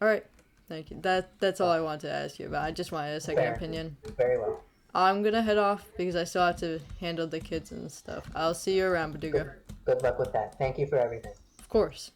Alright. Thank you. That's all I wanted to ask you about. I just wanted a second Fair. opinion. Very well. I'm gonna head off because I still have to handle the kids and stuff. I'll see you around, Baduga. Good luck with that. Thank you for everything. Of course.